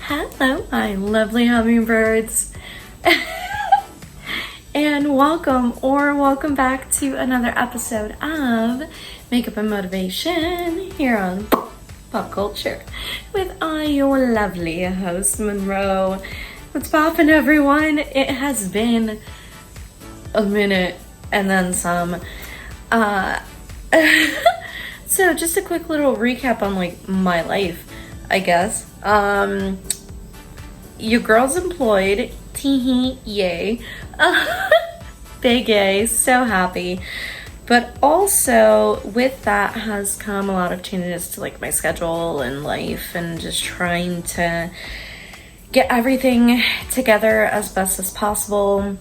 Hello, my lovely hummingbirds, and welcome back to another episode of Makeup and Motivation here on Pop Culture with your lovely host, Monroe. What's poppin', everyone? It has been a minute and then some. So just a quick little recap on my life, I guess. Your girl's employed. Teehee, yay. Big yay, so happy. But also with that has come a lot of changes to my schedule and life, and just trying to get everything together as best as possible.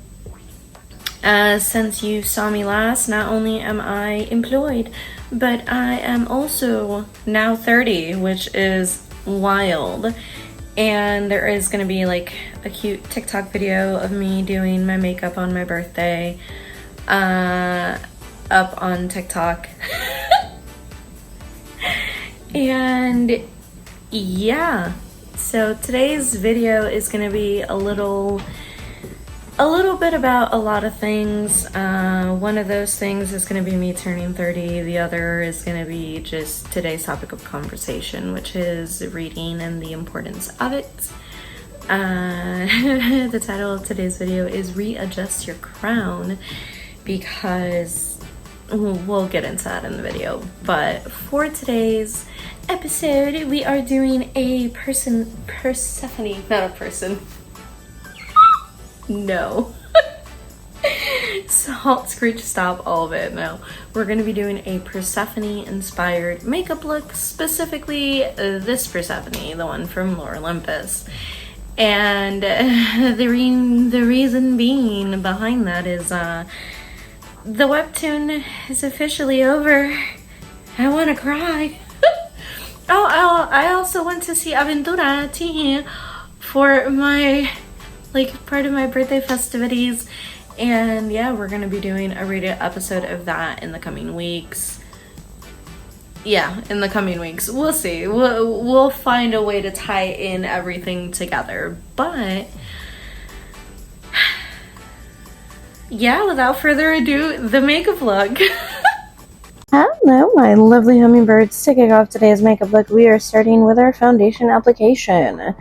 Since you saw me last, not only am I employed, but I am also now 30, which is wild. And there is going to be a cute TikTok video of me doing my makeup on my birthday up on TikTok. And yeah, so today's video is going to be a little bit about a lot of things. One of those things is going to be me turning 30. The other is going to be just today's topic of conversation, which is reading and the importance of it. The title of today's video is Readjust Your Crown, because we'll get into that in the video. But for today's episode, we are doing a Persephone, not a person. No. Salt, screech, stop, all of it. No. We're going to be doing a Persephone-inspired makeup look, specifically this Persephone, the one from Lore Olympus. And the reason being behind that is the webtoon is officially over. I want to cry. I also went to see Aventura for my part of my birthday festivities, and yeah, we're gonna be doing a rated episode of that in the coming weeks. We'll see. We'll find a way to tie in everything together. But yeah, without further ado, the makeup look. Hello, my lovely hummingbirds. To kick off today's makeup look, we are starting with our foundation application.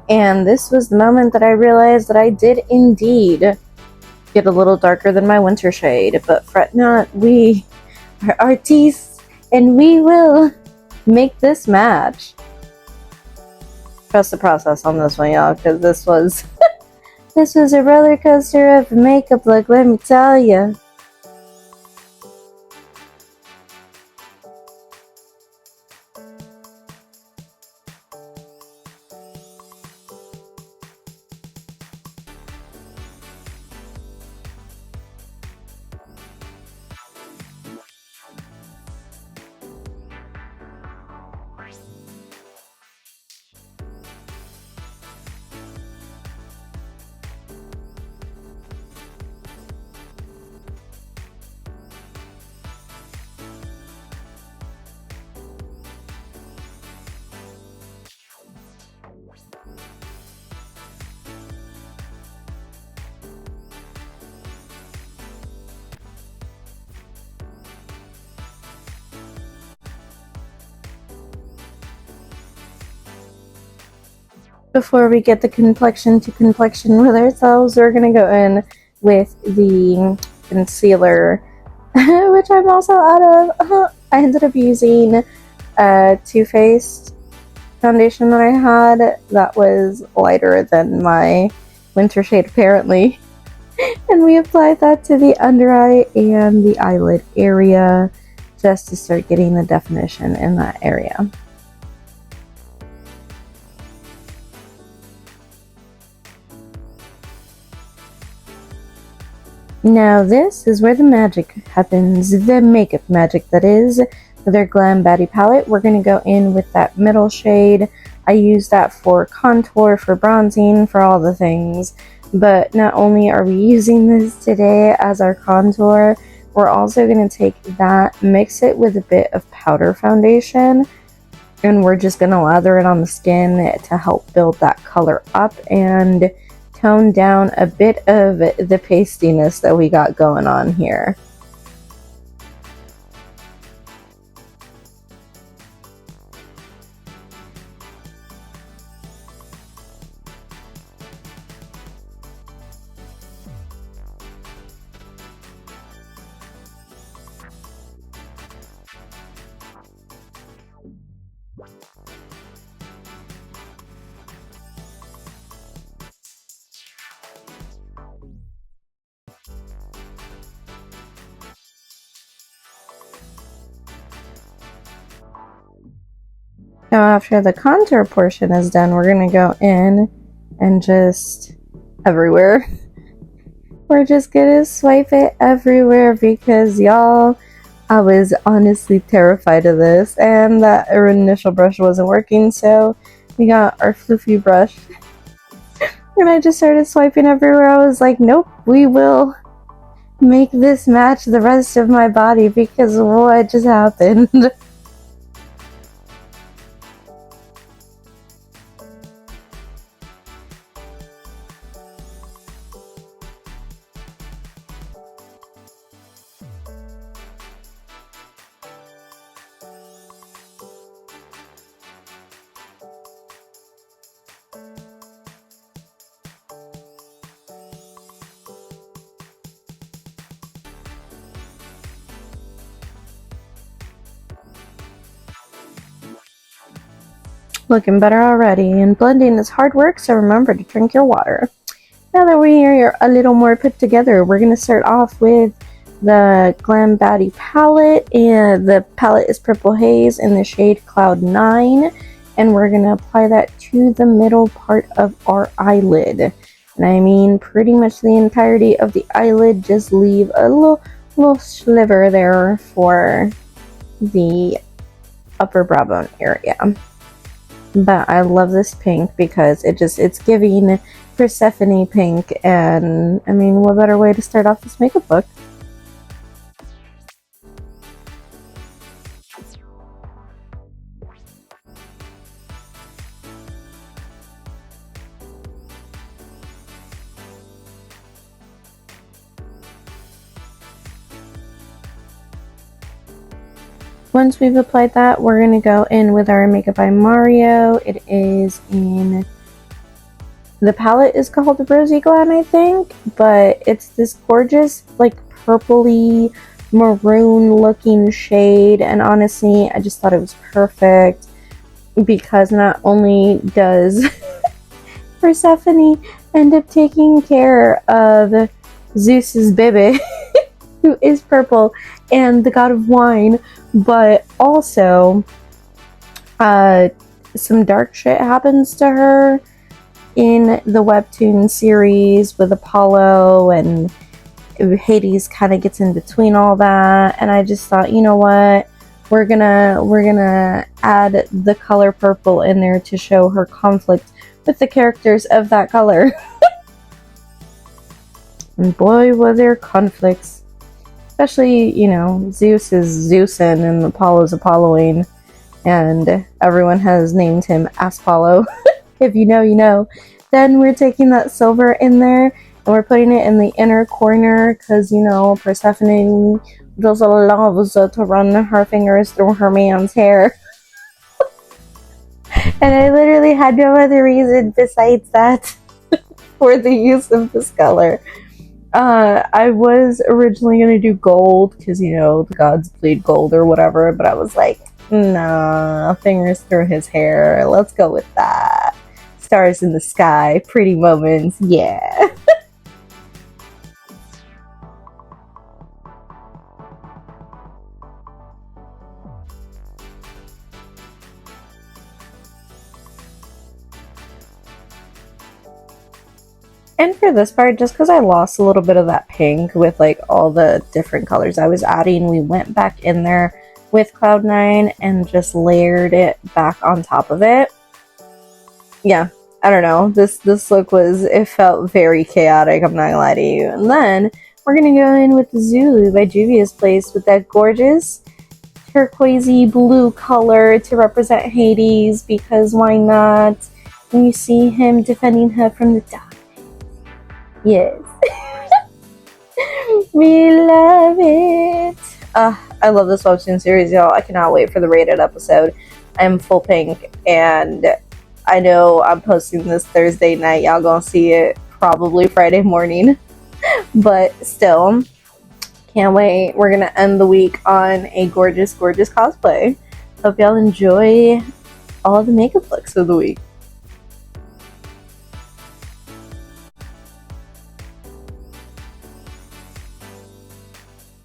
And this was the moment that I realized that I did indeed get a little darker than my winter shade. But fret not, we are artistes, and we will make this match. Trust the process on this one, y'all, because this was this was a roller coaster of makeup look, let me tell you. Before we get the complexion to complexion with ourselves, we're going to go in with the concealer, which I'm also out of. I ended up using a Too Faced foundation that I had that was lighter than my winter shade, apparently. And we applied that to the under eye and the eyelid area just to start getting the definition in that area. Now this is where the magic happens, the makeup magic that is. With our Glam Baddie palette, we're going to go in with that middle shade. I use that for contour, for bronzing, for all the things. But not only are we using this today as our contour, we're also going to take that, mix it with a bit of powder foundation, And we're just going to lather it on the skin to help build that color up and tone down a bit of the pastiness that we got going on here. Now after the contour portion is done, we're going to go in and just everywhere. We're just going to swipe it everywhere because y'all, I was honestly terrified of this and that our initial brush wasn't working, so we got our floofy brush and I just started swiping everywhere. I was like, nope, we will make this match the rest of my body because what just happened? Looking better already, and blending is hard work, so remember to drink your water. Now that we are a little more put together, we're going to start off with the Glam Baddie palette, and the palette is Purple Haze in the shade Cloud 9, and we're going to apply that to the middle part of our eyelid. And I mean pretty much the entirety of the eyelid, just leave a little sliver there for the upper brow bone area. But I love this pink because it's giving Persephone pink, and I mean, what better way to start off this makeup look? Once we've applied that, we're going to go in with our Makeup by Mario. It is in, the palette is called Rosy Glam, I think, but it's this gorgeous, like, purpley, maroon looking shade, and honestly, I just thought it was perfect because not only does Persephone end up taking care of Zeus's baby, who is purple, and the god of wine, but also some dark shit happens to her in the webtoon series with Apollo, and Hades kind of gets in between all that, and I just thought, you know what, we're gonna add the color purple in there to show her conflict with the characters of that color. And boy, were there conflicts. Especially, you know, Zeus is Zeusin and Apollo's Apolloing, and everyone has named him Aspollo. If you know, you know. Then we're taking that silver in there, and we're putting it in the inner corner, because, you know, Persephone just loves to run her fingers through her man's hair. And I literally had no other reason besides that for the use of this color. I was originally going to do gold because, you know, the gods bleed gold or whatever, but I was like, nah, fingers through his hair, let's go with that. Stars in the sky, pretty moments, yeah. And for this part, just because I lost a little bit of that pink with like all the different colors I was adding, we went back in there with Cloud 9 and just layered it back on top of it. Yeah, I don't know. This look it felt very chaotic, I'm not gonna lie to you. And then we're gonna go in with the Zulu by Juvia's Place with that gorgeous turquoisey blue color to represent Hades, because why not? And you see him defending her from the dark. Yes. We love it. I love this webtoon series, y'all. I cannot wait for the rated episode. I'm full pink, and I know I'm posting this Thursday night. Y'all gonna see it probably Friday morning. But still, can't wait. We're gonna end the week on a gorgeous, gorgeous cosplay. Hope y'all enjoy all the makeup looks of the week.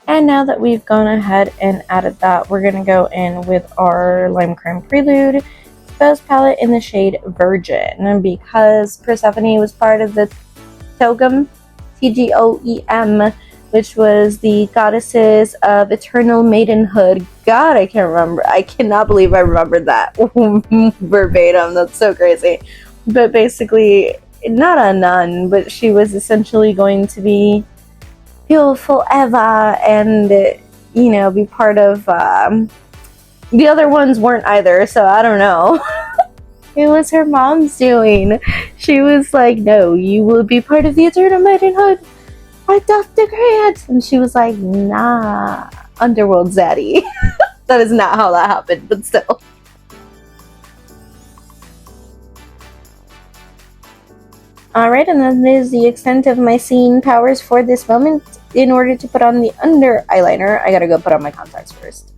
And now that we've gone ahead and added that, we're going to go in with our Lime Crime Prelude Exposed palette in the shade Virgin, because Persephone was part of the Togem, Tgoem, which was the goddesses of eternal maidenhood. God, I can't remember. I cannot believe I remembered that verbatim. That's so crazy. But basically, not a nun, but she was essentially going to be beautiful forever and, you know, be part of, the other ones weren't either, so I don't know. It was her mom's doing. She was like, no, you will be part of the eternal maidenhood. I Dr. Grant. And she was like, nah, Underworld zaddy. That is not how that happened, but still. Alright, and that is the extent of my scene powers for this moment. In order to put on the under eyeliner, I gotta go put on my contacts first.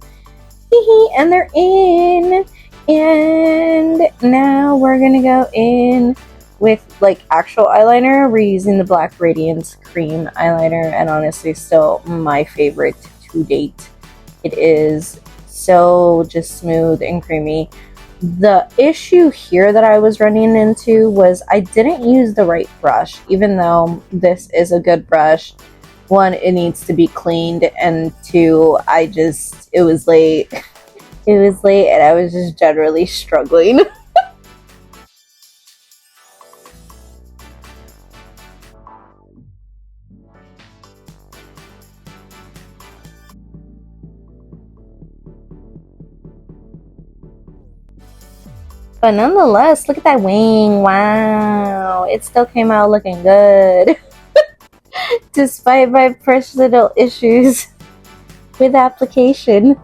And they're in. And now we're gonna go in with like actual eyeliner. We're using the Black Radiance Cream eyeliner, and honestly still my favorite to date. It is so just smooth and creamy. The issue here that I was running into was I didn't use the right brush, even though this is a good brush. One, it needs to be cleaned, and two, it was late. It was late, and I was just generally struggling. But nonetheless, look at that wing. Wow. It still came out looking good. Despite my fresh little issues with application.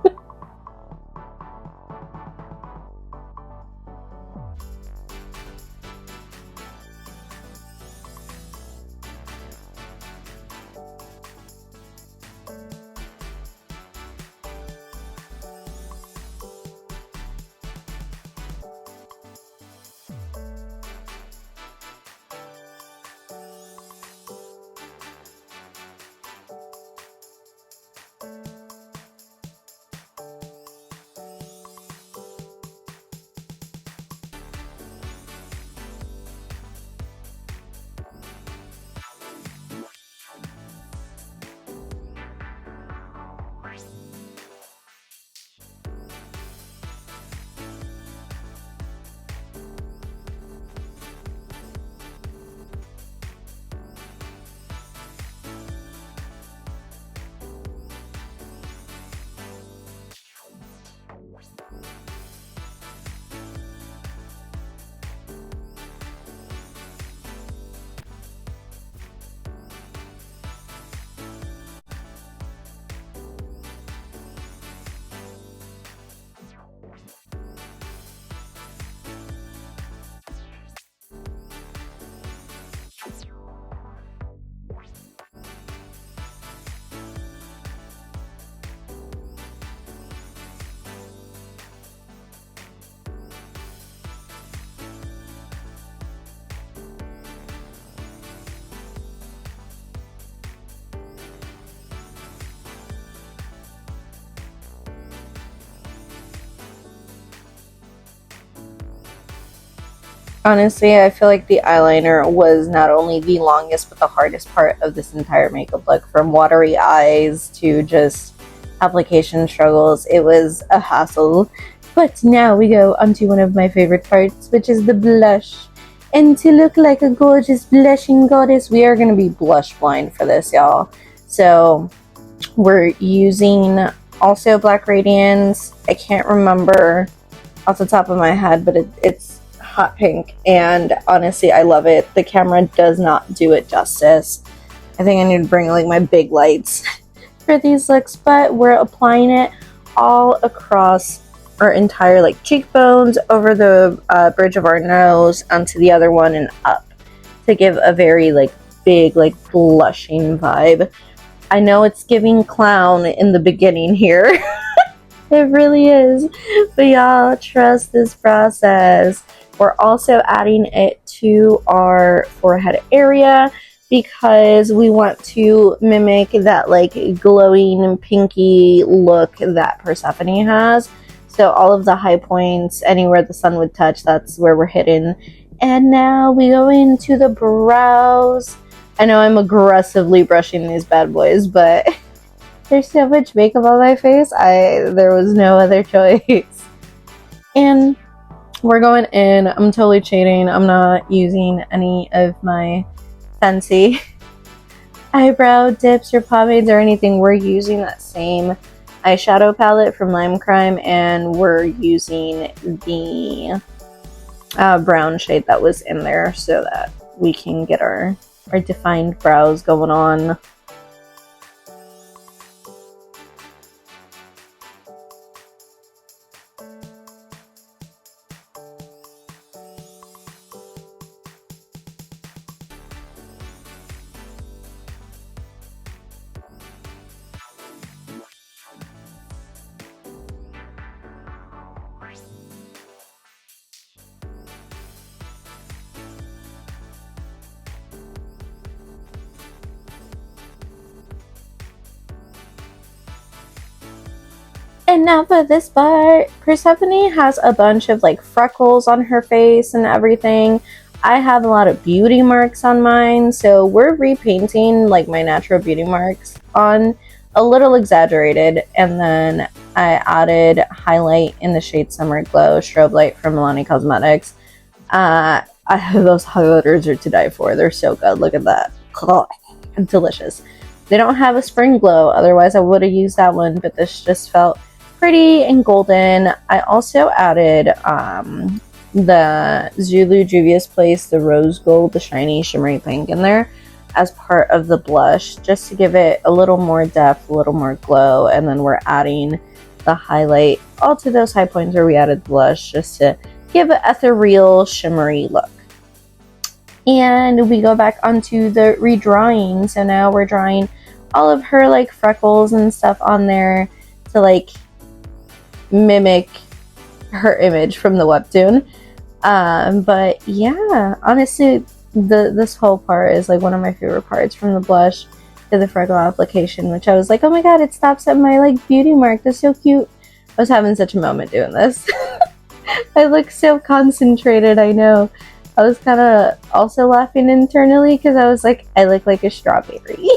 Honestly, I feel like the eyeliner was not only the longest, but the hardest part of this entire makeup look. From watery eyes to just application struggles, it was a hassle. But now we go onto one of my favorite parts, which is the blush. And to look like a gorgeous blushing goddess, we are going to be blush blind for this, y'all. So we're using Also Black Radiance, I can't remember off the top of my head, but it's hot pink, and honestly I love it. The camera does not do it justice. I think I need to bring like my big lights for these looks, but we're applying it all across our entire like cheekbones, over the bridge of our nose, onto the other one, and up, to give a very like big like blushing vibe. I know it's giving clown in the beginning here. It really is, but y'all trust this process. We're also adding it to our forehead area because we want to mimic that like glowing pinky look that Persephone has. So all of the high points, anywhere the sun would touch, that's where we're hidden. And now we go into the brows. I know I'm aggressively brushing these bad boys, but there's so much makeup on my face, there was no other choice. And we're going in, I'm totally cheating, I'm not using any of my fancy eyebrow dips or pomades or anything. We're using that same eyeshadow palette from Lime Crime, and we're using the brown shade that was in there so that we can get our defined brows going on. And now for this part, Persephone has a bunch of like freckles on her face and everything. I have a lot of beauty marks on mine, so we're repainting like my natural beauty marks on, a little exaggerated, and then I added highlight in the shade Summer Glow Strobe Light from Milani Cosmetics. Those highlighters are to die for. They're so good. Look at that. Oh, delicious. They don't have a spring glow, otherwise I would have used that one, but this just felt pretty and golden. I also added the Zulu Juvia's Place, the rose gold, the shiny shimmery pink in there as part of the blush, just to give it a little more depth, a little more glow. And then we're adding the highlight all to those high points where we added blush, just to give an ethereal shimmery look. And we go back onto the redrawing. So now we're drawing all of her like freckles and stuff on there to like mimic her image from the webtoon. But yeah, honestly, this whole part is like one of my favorite parts, from the blush to the freckle application, which I was like, oh my god, it stops at my like beauty mark. That's so cute. I was having such a moment doing this. I look so concentrated, I know. I was kind of also laughing internally because I was like, I look like a strawberry.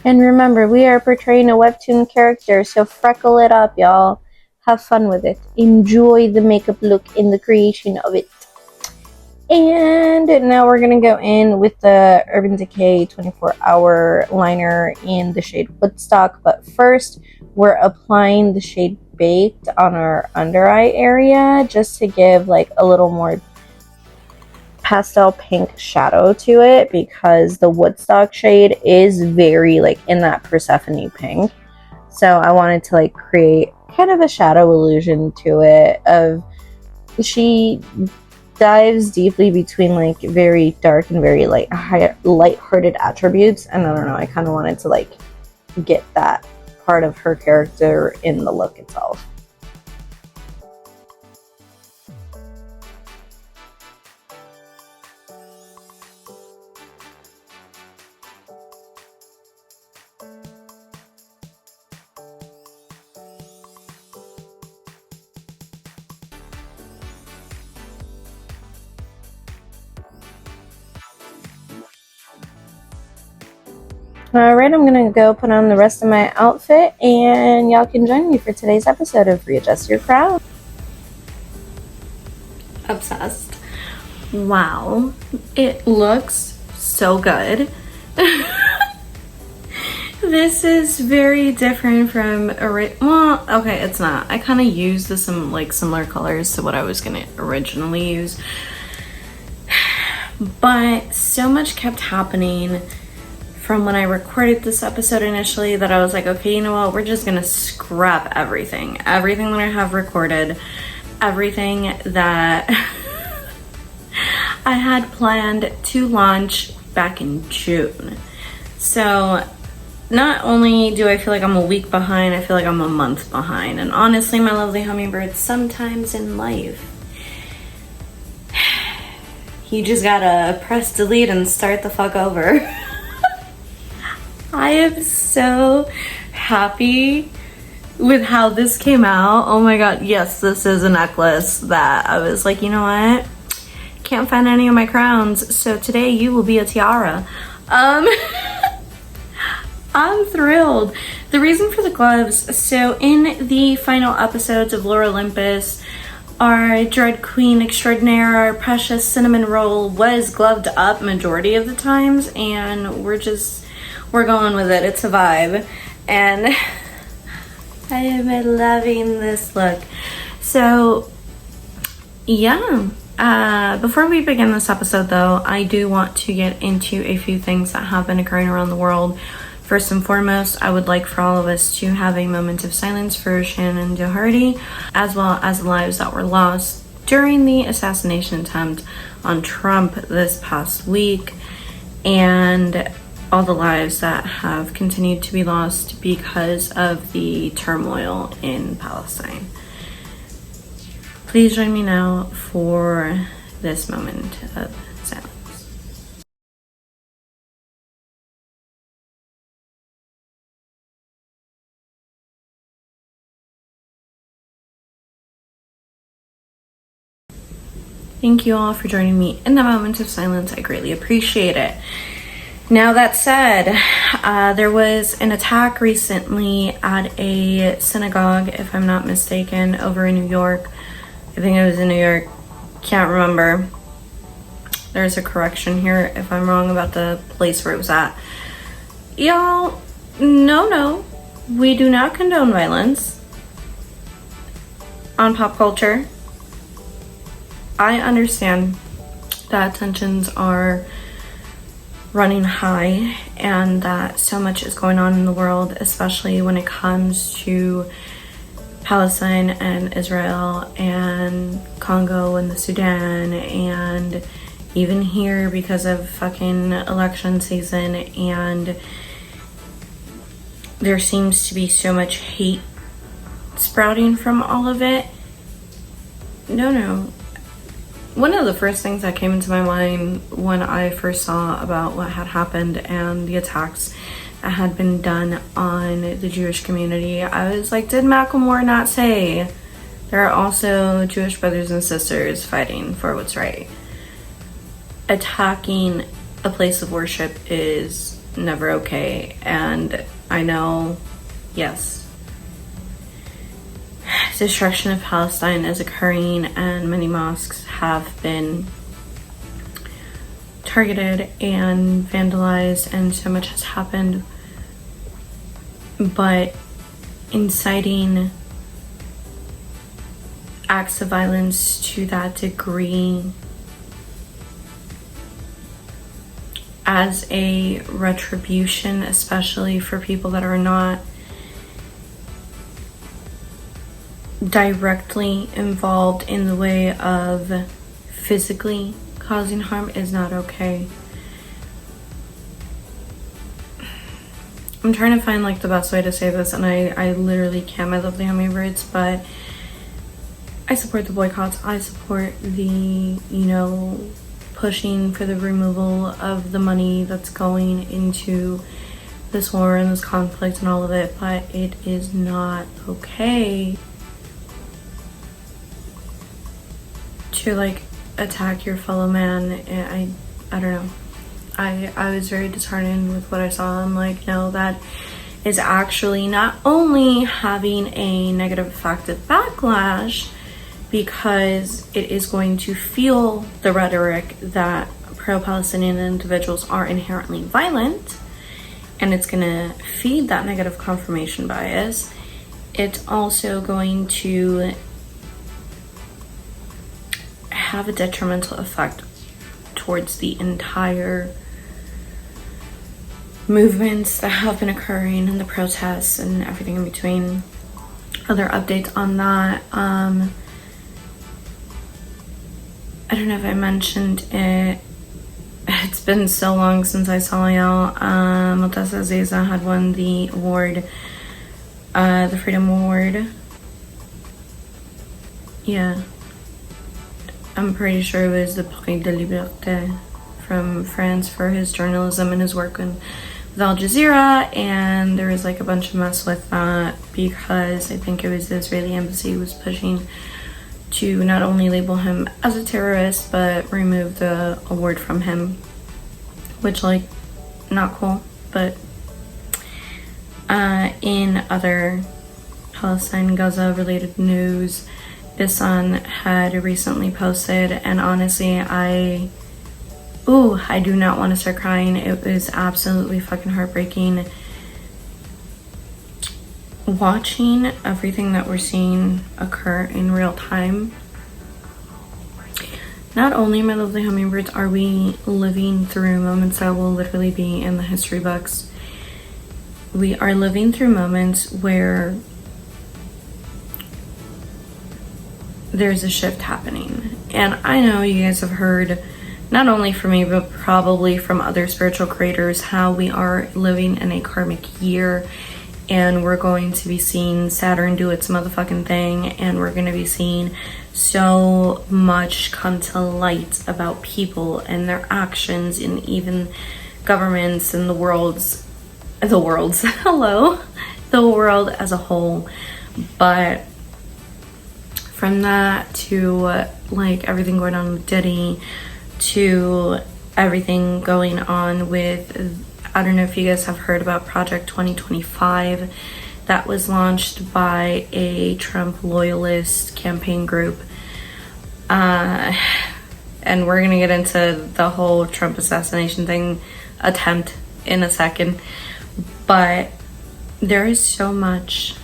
And remember, we are portraying a webtoon character, so freckle it up, y'all. Have fun with it. Enjoy the makeup look in the creation of it. And now we're going to go in with the Urban Decay 24-hour liner in the shade Woodstock. But first, we're applying the shade Baked on our under eye area, just to give like a little more pastel pink shadow to it, because the Woodstock shade is very like in that Persephone pink. So I wanted to like create kind of a shadow illusion to it, of she dives deeply between like very dark and very like light-hearted attributes, and I don't know, I kind of wanted to like get that part of her character in the look itself. Alright, I'm gonna go put on the rest of my outfit and y'all can join me for today's episode of Readjust Your Crown. Obsessed. Wow, it looks so good. This is very different from, well, okay, it's not. I kind of used some like similar colors to what I was gonna originally use. But so much kept happening from when I recorded this episode initially that I was like, okay, you know what? We're just gonna scrap everything that I have recorded, everything that I had planned to launch back in June. So not only do I feel like I'm a week behind, I feel like I'm a month behind. And honestly, my lovely hummingbirds, sometimes in life, you just gotta press delete and start the fuck over. I am so happy with how this came out. Oh my god, yes, this is a necklace that I was like, you know what? Can't find any of my crowns, so today you will be a tiara. I'm thrilled. The reason for the gloves, so in the final episodes of Lore Olympus, our dread queen extraordinaire, our precious cinnamon roll, was gloved up majority of the times, and we're going with it. It's a vibe, and I am loving this look. So yeah, before we begin this episode though, I do want to get into a few things that have been occurring around the world. First and foremost, I would like for all of us to have a moment of silence for Shannon Doherty, as well as the lives that were lost during the assassination attempt on Trump this past week, and all the lives that have continued to be lost because of the turmoil in Palestine. Please join me now for this moment of silence. Thank you all for joining me in the moment of silence. I greatly appreciate it. Now that said, there was an attack recently at a synagogue, if I'm not mistaken, over in New York. I think it was in New York. Can't remember. There's a correction here if I'm wrong about the place where it was at. Y'all, no. We do not condone violence on pop culture. I understand that tensions are running high and that so much is going on in the world, especially when it comes to Palestine and Israel and Congo and the Sudan, and even here because of fucking election season, and there seems to be so much hate sprouting from all of it. No. One of the first things that came into my mind when I first saw about what had happened and the attacks that had been done on the Jewish community, I was like, did Macklemore not say there are also Jewish brothers and sisters fighting for what's right? Attacking a place of worship is never okay, and I know, yes, destruction of Palestine is occurring and many mosques have been targeted and vandalized and so much has happened, but inciting acts of violence to that degree as a retribution, especially for people that are not directly involved in the way of physically causing harm, is not okay. I'm trying to find like the best way to say this, and I literally can't. I love the hummingbirds, but I support the boycotts. I support the, pushing for the removal of the money that's going into this war and this conflict and all of it, but it is not okay to like attack your fellow man. I don't know. I was very disheartened with what I saw. I'm like, no, that is actually not only having a negative effect of backlash, because it is going to fuel the rhetoric that pro-Palestinian individuals are inherently violent, and it's going to feed that negative confirmation bias. It's also going to have a detrimental effect towards the entire movements that have been occurring and the protests and everything in between. Other updates on that, I don't know if I mentioned it. It's been so long since I saw y'all. Motasa Zeza had won the award, the Freedom Award. Yeah. I'm pretty sure it was the Prix de Liberté from France for his journalism and his work with Al Jazeera, and there was like a bunch of mess with that because I think it was the Israeli embassy was pushing to not only label him as a terrorist but remove the award from him, which, like, not cool. But in other Palestine Gaza related news, Bisan had recently posted, and honestly, I do not want to start crying. It was absolutely fucking heartbreaking watching everything that we're seeing occur in real time. Not only, my lovely hummingbirds, are we living through moments that will literally be in the history books, we are living through moments where there's a shift happening. And I know you guys have heard, not only from me, but probably from other spiritual creators, how we are living in a karmic year, and we're going to be seeing Saturn do its motherfucking thing, and we're going to be seeing so much come to light about people and their actions, and even governments and the world as a whole. But from that to like everything going on with Diddy, to everything going on with, I don't know if you guys have heard about Project 2025 that was launched by a Trump loyalist campaign group. And we're going to get into the whole Trump assassination thing attempt in a second. But there is so much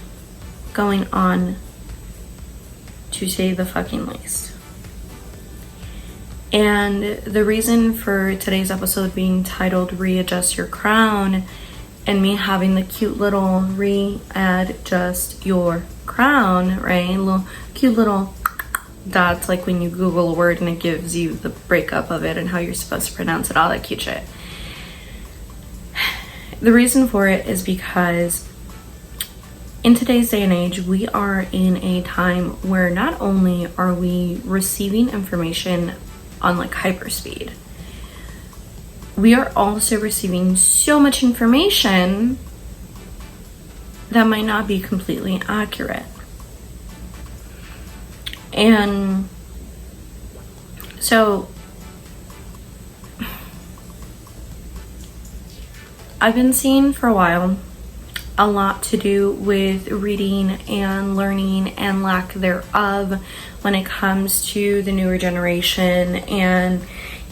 going on, to say the fucking least. And the reason for today's episode being titled Readjust Your Crown, and me having the cute little readjust your crown, right? Cute little dots, like when you Google a word and it gives you the breakup of it and how you're supposed to pronounce it, all that cute shit. The reason for it is because in today's day and age, we are in a time where not only are we receiving information on like hyperspeed, we are also receiving so much information that might not be completely accurate. And so I've been seeing for a while a lot to do with reading and learning and lack thereof when it comes to the newer generation, and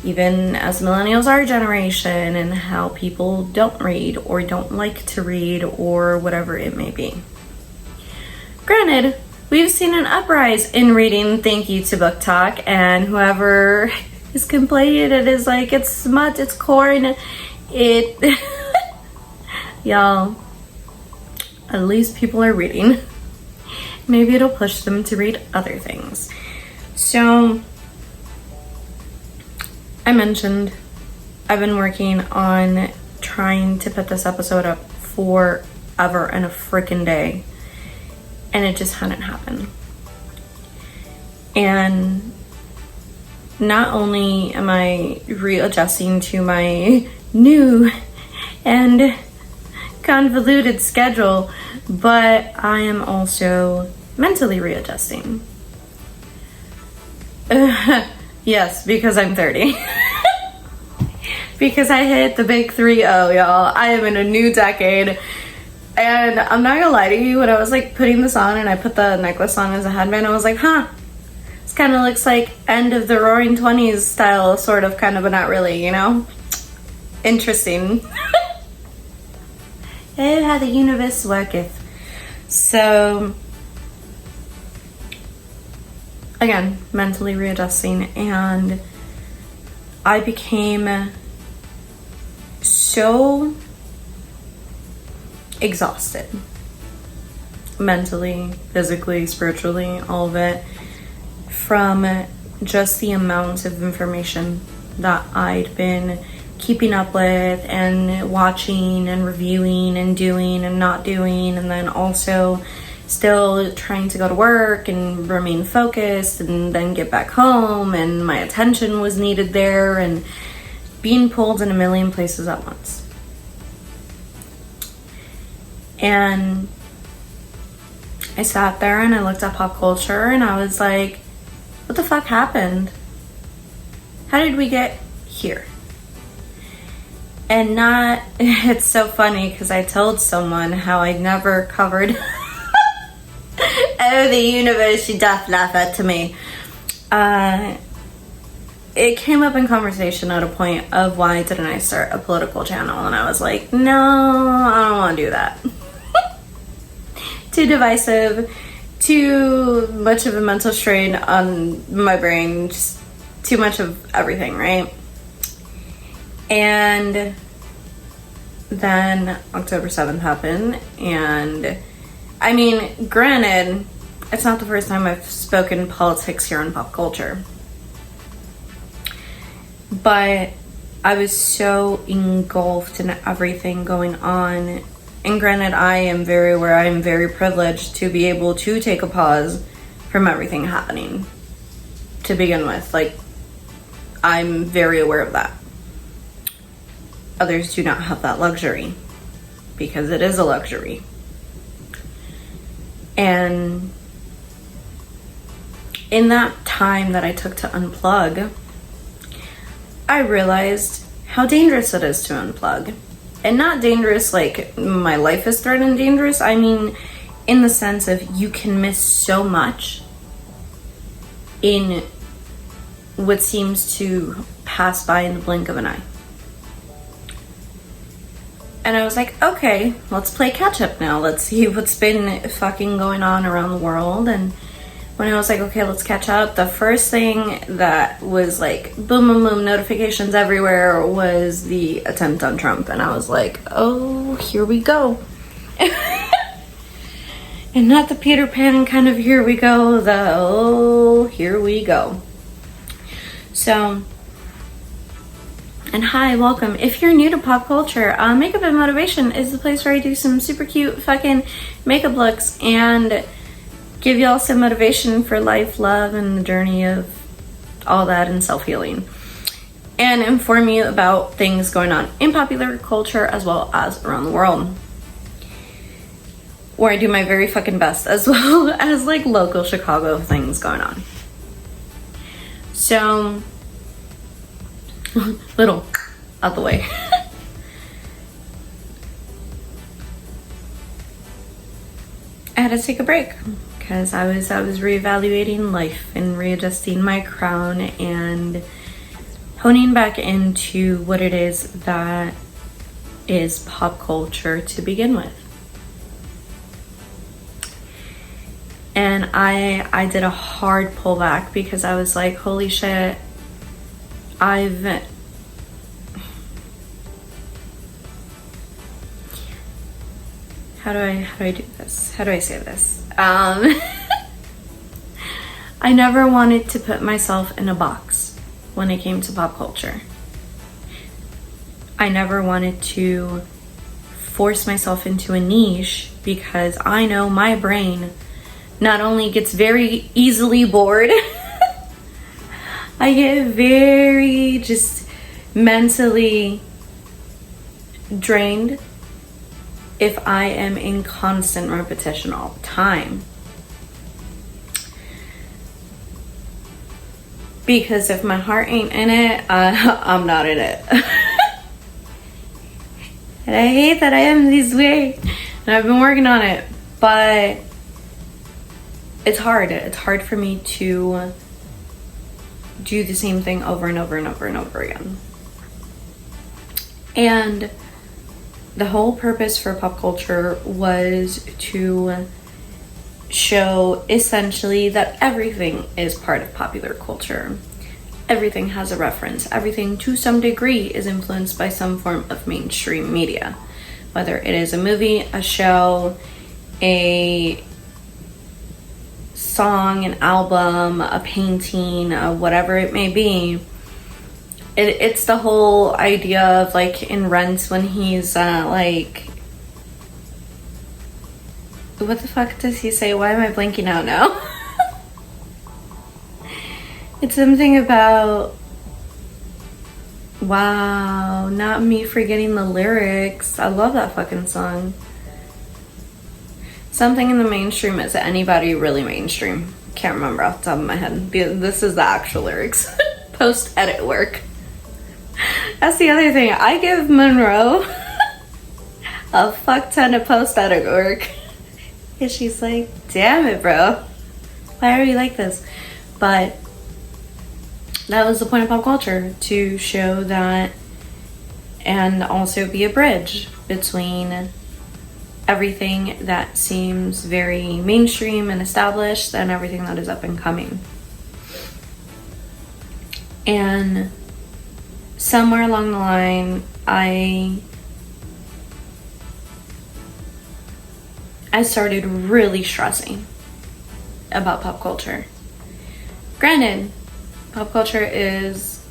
even as millennials, our generation, and how people don't read or don't like to read or whatever it may be. Granted, we've seen an uprise in reading, thank you to Book Talk, and whoever is complaining it is like, it's smut, it's corn, it y'all, at least people are reading. Maybe it'll push them to read other things. So I mentioned I've been working on trying to put this episode up forever and a freaking day, and it just hadn't happened. And not only am I readjusting to my new and convoluted schedule, but I am also mentally readjusting. Yes, because I'm 30. because I hit the big 3-0, y'all. I am in a new decade. And I'm not gonna lie to you, when I was like putting this on and I put the necklace on as a headband, I was like, huh, this kind of looks like end of the Roaring 20s style, sort of, kind of, but not really, you know? Interesting. Hey, how the universe worketh. So, again, mentally readjusting, and I became so exhausted. Mentally, physically, spiritually, all of it, from just the amount of information that I'd been keeping up with and watching and reviewing and doing and not doing, and then also still trying to go to work and remain focused and then get back home, and my attention was needed there, and being pulled in a million places at once. And I sat there and I looked at pop culture and I was like, what the fuck happened? How did we get here? And it's so funny because I told someone how I'd never covered oh, the universe, she doth laugh at to me. It came up in conversation at a point of why didn't I start a political channel, and I was like, no, I don't want to do that. Too divisive, too much of a mental strain on my brain, just too much of everything, right? And then October 7th happened, and I mean, granted, it's not the first time I've spoken politics here on pop culture, but I was so engulfed in everything going on. And granted, I am very aware, I am very privileged to be able to take a pause from everything happening to begin with. Like, I'm very aware of that. Others do not have that luxury, because it is a luxury. And in that time that I took to unplug, I realized how dangerous it is to unplug. And not dangerous like my life is threatened dangerous. I mean, in the sense of you can miss so much in what seems to pass by in the blink of an eye. And I was like, okay, let's play catch up now. Let's see what's been fucking going on around the world. And when I was like, okay, let's catch up, the first thing that was like boom, boom, boom, notifications everywhere was the attempt on Trump. And I was like, oh, here we go. And not the Peter Pan kind of here we go, the oh, here we go. So, and hi, welcome. If you're new to pop culture, Makeup and Motivation is the place where I do some super cute fucking makeup looks and give y'all some motivation for life, love, and the journey of all that and self-healing. And inform you about things going on in popular culture as well as around the world. Where I do my very fucking best, as well as like local Chicago things going on. So, little out the way. I had to take a break because I was reevaluating life and readjusting my crown and honing back into what it is that is pop culture to begin with. And I did a hard pullback because I was like, holy shit, how do I do this? How do I say this? I never wanted to put myself in a box when it came to pop culture. I never wanted to force myself into a niche because I know my brain not only gets very easily bored, I get very just mentally drained if I am in constant repetition all the time. Because if my heart ain't in it, I'm not in it. And I hate that I am this way. And I've been working on it. But it's hard. It's hard for me to do the same thing over and over and over and over again. And the whole purpose for pop culture was to show essentially that everything is part of popular culture. Everything has a reference. Everything to some degree is influenced by some form of mainstream media. Whether it is a movie, a show, a song, an album, a painting, whatever it may be. It's the whole idea of like in Rent when he's like, what the fuck does he say? Why am I blanking out now? It's something about, wow, not me forgetting the lyrics. I love that fucking song. Something in the mainstream. Is anybody really mainstream? Can't remember off the top of my head. This is the actual lyrics. Post-edit work. That's the other thing. I give Monroe a fuck ton of post-edit work. And she's like, damn it, bro. Why are you like this? But that was the point of pop culture. To show that and also be a bridge between everything that seems very mainstream and established and everything that is up and coming. And somewhere along the line, I started really stressing about pop culture. Granted, pop culture is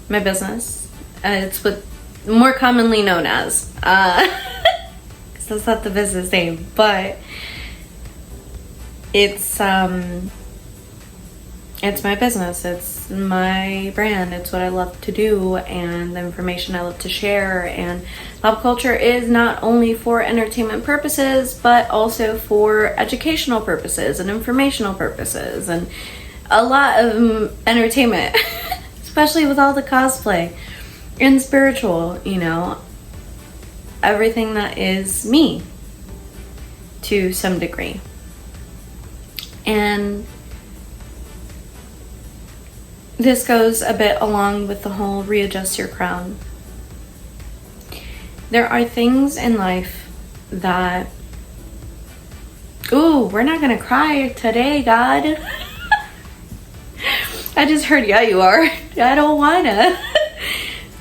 my business. It's what more commonly known as. That's not the business name, but it's my business. It's my brand. It's what I love to do and the information I love to share. And pop culture is not only for entertainment purposes, but also for educational purposes and informational purposes and a lot of entertainment, especially with all the cosplay and spiritual, you know. Everything that is me to some degree. And this goes a bit along with the whole readjust your crown. There are things in life that, ooh, we're not gonna cry today, God. I just heard, yeah, you are. I don't wanna.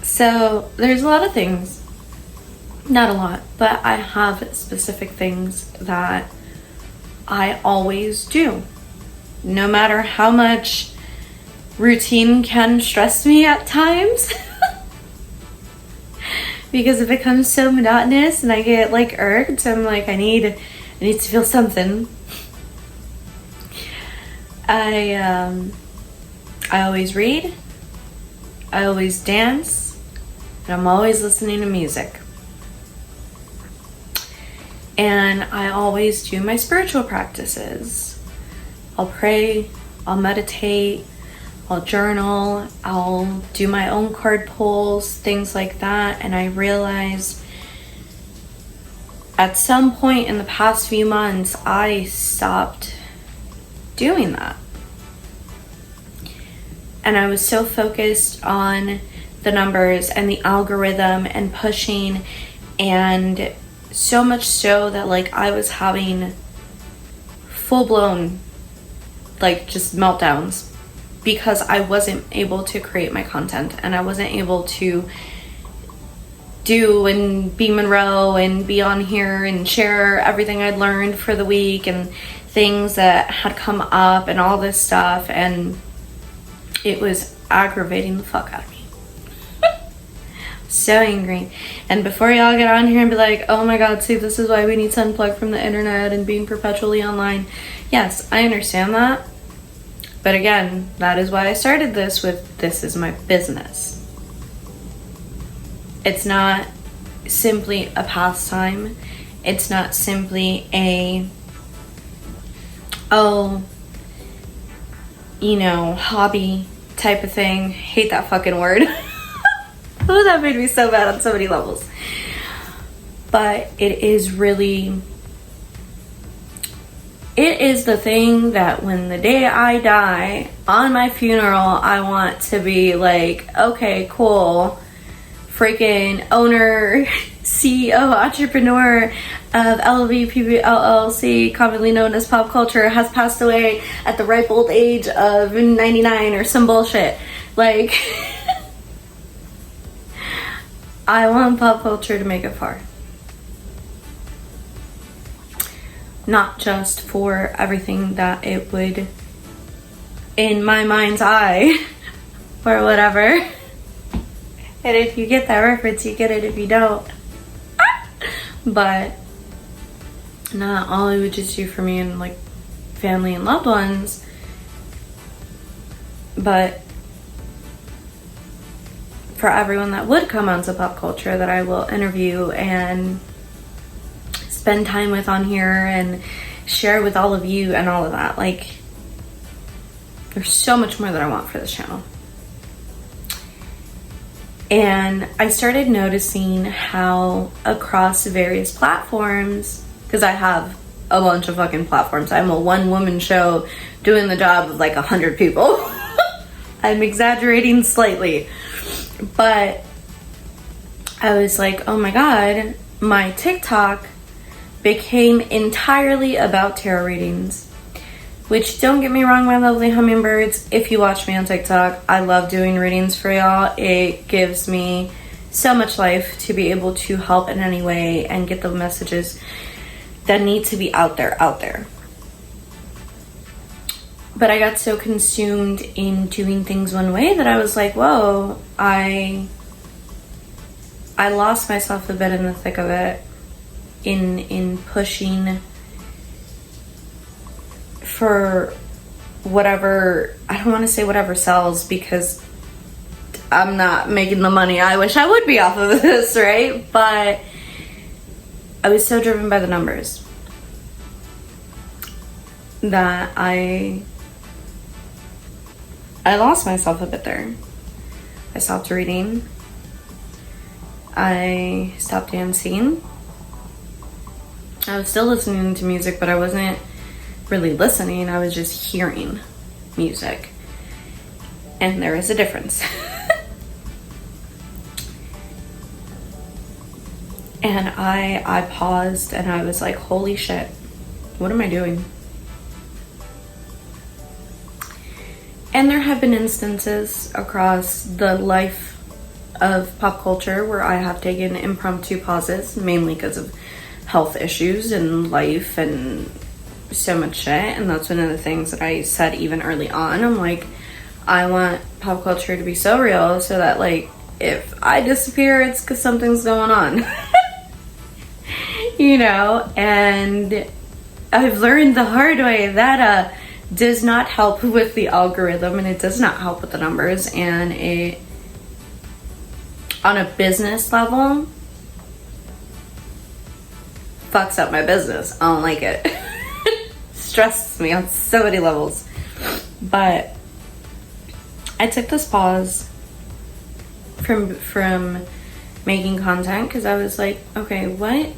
So there's a lot of things. Not a lot, but I have specific things that I always do. No matter how much routine can stress me at times. Because it becomes so monotonous and I get like irked. I'm like, I need to feel something. I always read. I always dance. And I'm always listening to music. And I always do my spiritual practices. I'll pray, I'll meditate, I'll journal, I'll do my own card pulls, things like that. And I realized at some point in the past few months, I stopped doing that. And I was so focused on the numbers and the algorithm and pushing, and so much so that like I was having full-blown like just meltdowns because I wasn't able to create my content and I wasn't able to do and be Monroe and be on here and share everything I'd learned for the week and things that had come up and all this stuff, and it was aggravating the fuck out of me. So angry. And before y'all get on here and be like, oh my god, see, this is why we need to unplug from the internet and being perpetually online. Yes, I understand that. But again, that is why I started this with, this is my business. It's not simply a pastime. It's not simply a, oh, you know, hobby type of thing. Hate that fucking word. Oh, that made me so bad on so many levels. but it is really, it is the thing that when the day I die, on my funeral, I want to be like, okay, cool, freaking owner, CEO, entrepreneur of LVPB LLC, commonly known as Pop Culture, has passed away at the ripe old age of 99 or some bullshit. Like, I want Pop Culture to make it far. Not just for everything that it would, in my mind's eye, or whatever. And if you get that reference, you get it. If you don't. But not all it would just do for me and like family and loved ones, but for everyone that would come onto Pop Culture that I will interview and spend time with on here and share with all of you and all of that. Like, there's so much more that I want for this channel. And I started noticing how across various platforms, because I have a bunch of fucking platforms. I'm a one-woman show doing the job of like 100 people. I'm exaggerating slightly. But I was like, oh my god, my TikTok became entirely about tarot readings. Which, don't get me wrong, my lovely hummingbirds, if you watch me on TikTok, I love doing readings for y'all. It gives me so much life to be able to help in any way and get the messages that need to be out there. But I got so consumed in doing things one way that I was like, whoa, I lost myself a bit in the thick of it, in pushing for whatever, I don't want to say whatever sells, because I'm not making the money I wish I would be off of this, right? But I was so driven by the numbers that I lost myself a bit there. I stopped reading. I stopped dancing. I was still listening to music, but I wasn't really listening. I was just hearing music. And there is a difference. And I paused and I was like, holy shit, what am I doing? And there have been instances across the life of Pop Culture where I have taken impromptu pauses, mainly because of health issues and life and so much shit. And that's one of the things that I said even early on. I'm like, I want Pop Culture to be so real so that, like, if I disappear, it's because something's going on. You know? And I've learned the hard way that does not help with the algorithm, and it does not help with the numbers, and it, on a business level, fucks up my business. I don't like it. Stresses me on so many levels. But I took this pause from making content because I was like, okay, what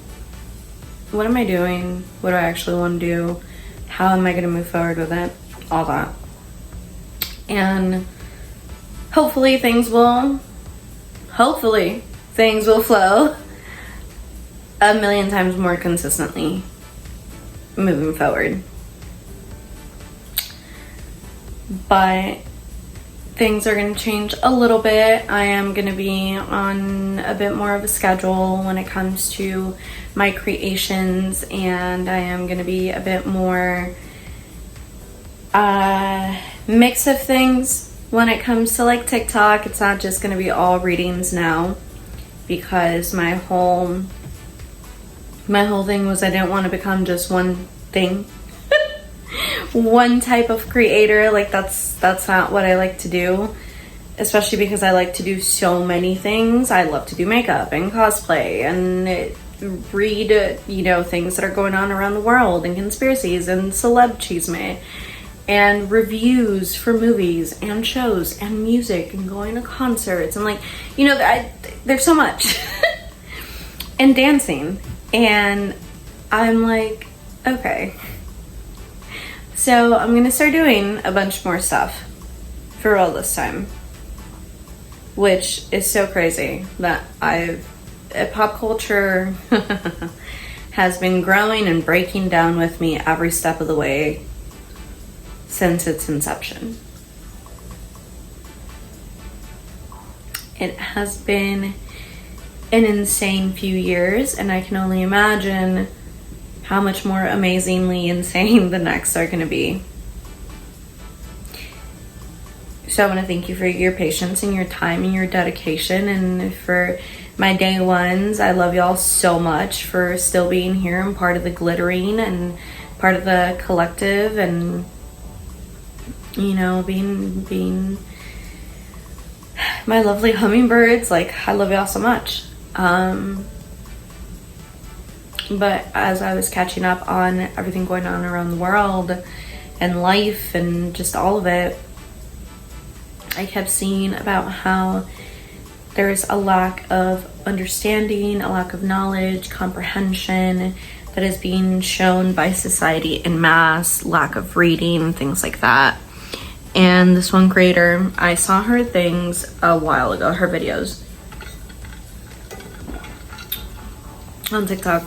am I doing? What do I actually want to do? How am I going to move forward with it? All that. And hopefully things will flow a million times more consistently moving forward. But things are going to change a little bit. I am going to be on a bit more of a schedule when it comes to my creations, and I am going to be a bit more mix of things when it comes to like TikTok. It's not just going to be all readings now, because my whole thing was I didn't want to become just one thing. One type of creator. Like that's not what I like to do, especially because I like to do so many things. I love to do makeup and cosplay and read, you know, things that are going on around the world and conspiracies and celeb chisme and reviews for movies and shows and music and going to concerts and, like, you know, there's so much. and dancing. And I'm like, okay. So I'm gonna start doing a bunch more stuff for real this time. Which is so crazy that pop culture has been growing and breaking down with me every step of the way since its inception. It has been an insane few years, and I can only imagine how much more amazingly insane the next are going to be. So I want to thank you for your patience and your time and your dedication, and for my day ones. I love y'all so much for still being here and part of the glittering and part of the collective, and you know, being my lovely hummingbirds. Like, I love y'all so much. But as I was catching up on everything going on around the world and life and just all of it, I kept seeing about how there's a lack of understanding, a lack of knowledge, comprehension that is being shown by society in mass, lack of reading, things like that. And this one creator, I saw her things a while ago, her videos on TikTok,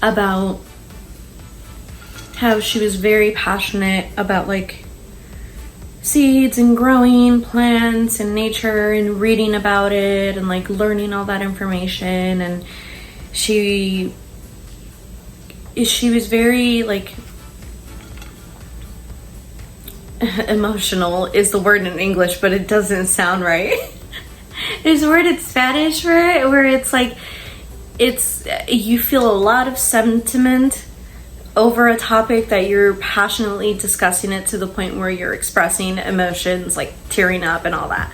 about how she was very passionate about like seeds and growing plants and nature and reading about it and like learning all that information. And she was very like emotional is the word in English, but it doesn't sound right. There's a word in Spanish for it where it's like, you feel a lot of sentiment over a topic that you're passionately discussing it to the point where you're expressing emotions, like tearing up and all that.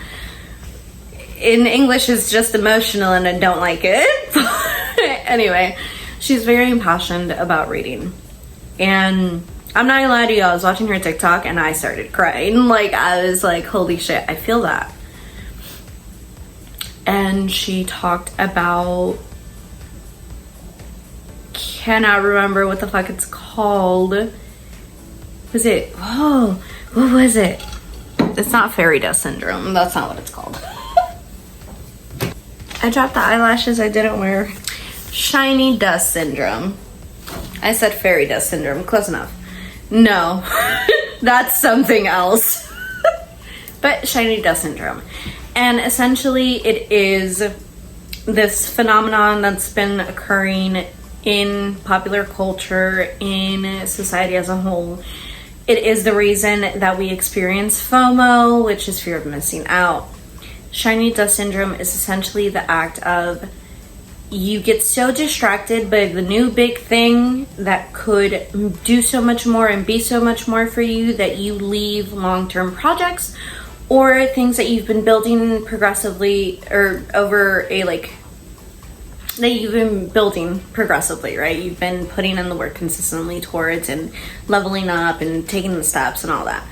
In English, it's just emotional and I don't like it. Anyway, she's very impassioned about reading. And I'm not gonna lie to you, I was watching her TikTok and I started crying. Like, I was like, holy shit, I feel that. And she talked about, cannot remember what the fuck it's called. Was it, oh, what was it? It's not fairy dust syndrome. That's not what it's called. I dropped the eyelashes I didn't wear. Shiny dust syndrome. I said fairy dust syndrome. Close enough. No, that's something else. But shiny dust syndrome. And essentially it is this phenomenon that's been occurring in popular culture, in society as a whole. It is the reason that we experience FOMO, which is fear of missing out. Shiny dust syndrome is essentially the act of you get so distracted by the new big thing that could do so much more and be so much more for you that you leave long-term projects or things that you've been building progressively or over a like that you've been building progressively, right? You've been putting in the work consistently towards and leveling up and taking the steps and all that.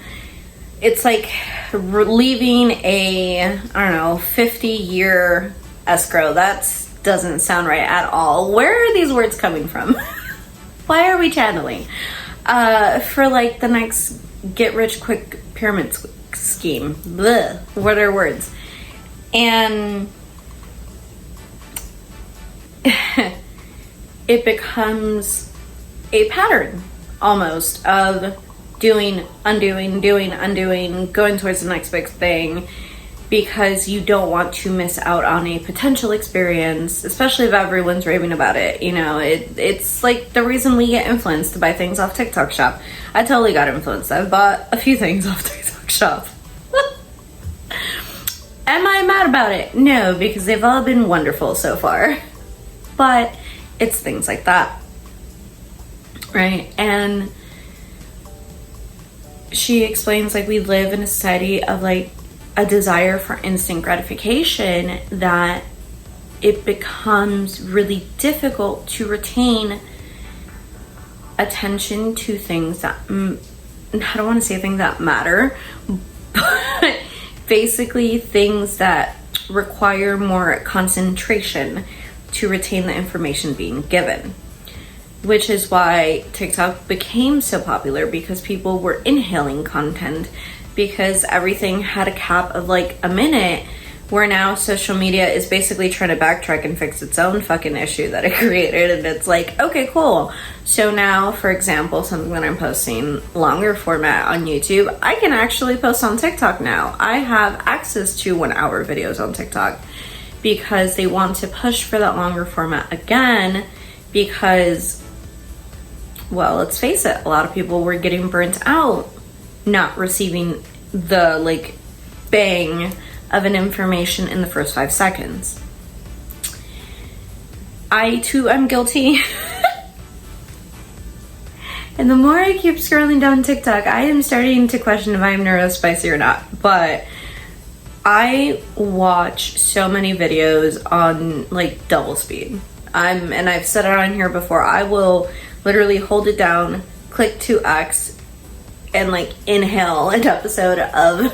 It's like leaving a, I don't know, 50-year escrow. That doesn't sound right at all. Where are these words coming from? Why are we channeling? For like the next get-rich-quick pyramid scheme. Blech. What are words? And it becomes a pattern almost of doing, undoing, going towards the next big thing because you don't want to miss out on a potential experience, especially if everyone's raving about it. You know, it's like the reason we get influenced to buy things off TikTok Shop. I totally got influenced. I've bought a few things off TikTok Shop. Am I mad about it? No, because they've all been wonderful so far. But it's things like that, right? And she explains like we live in a society of like a desire for instant gratification that it becomes really difficult to retain attention to things that, I don't want to say things that matter, but basically things that require more concentration, to retain the information being given. Which is why TikTok became so popular, because people were inhaling content, because everything had a cap of like a minute, where now social media is basically trying to backtrack and fix its own fucking issue that it created. And it's like, okay, cool. So now, for example, something that I'm posting longer format on YouTube, I can actually post on TikTok now. I have access to 1 hour videos on TikTok, because they want to push for that longer format again, because, well, let's face it, a lot of people were getting burnt out not receiving the like bang of an information in the first 5 seconds. I too am guilty. And the more I keep scrolling down TikTok, I am starting to question if I'm neurospicy or not. But I watch so many videos on like double speed. And I've said it on here before, I will literally hold it down, click 2x, and like inhale an episode of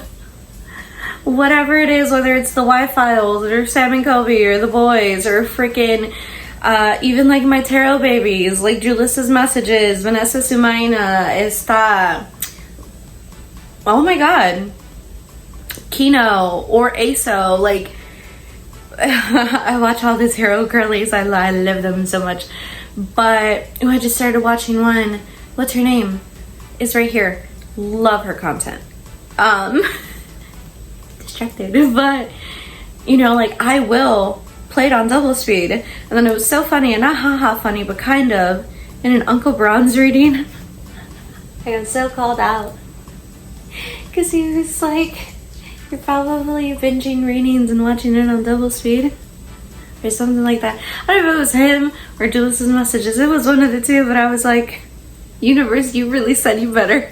whatever it is, whether it's the Y-Files or Sam and Kobe or The Boys or freaking even like my tarot babies, like Juliss's Messages, Vanessa Sumaina, está, oh my god, Kino or ASO. Like I watch all the tarot girlies, I love them so much. But I just started watching one, what's her name? It's right here. Love her content. Distracted, but you know, like I will play it on double speed, and then it was so funny, and not haha funny, but kind of, in an Uncle Bronze reading, I got so called out because he was like, "You're probably binging readings and watching it on double speed," or something like that. I don't know if it was him or Juliss's Messages. It was one of the two, but I was like, universe, you really said you better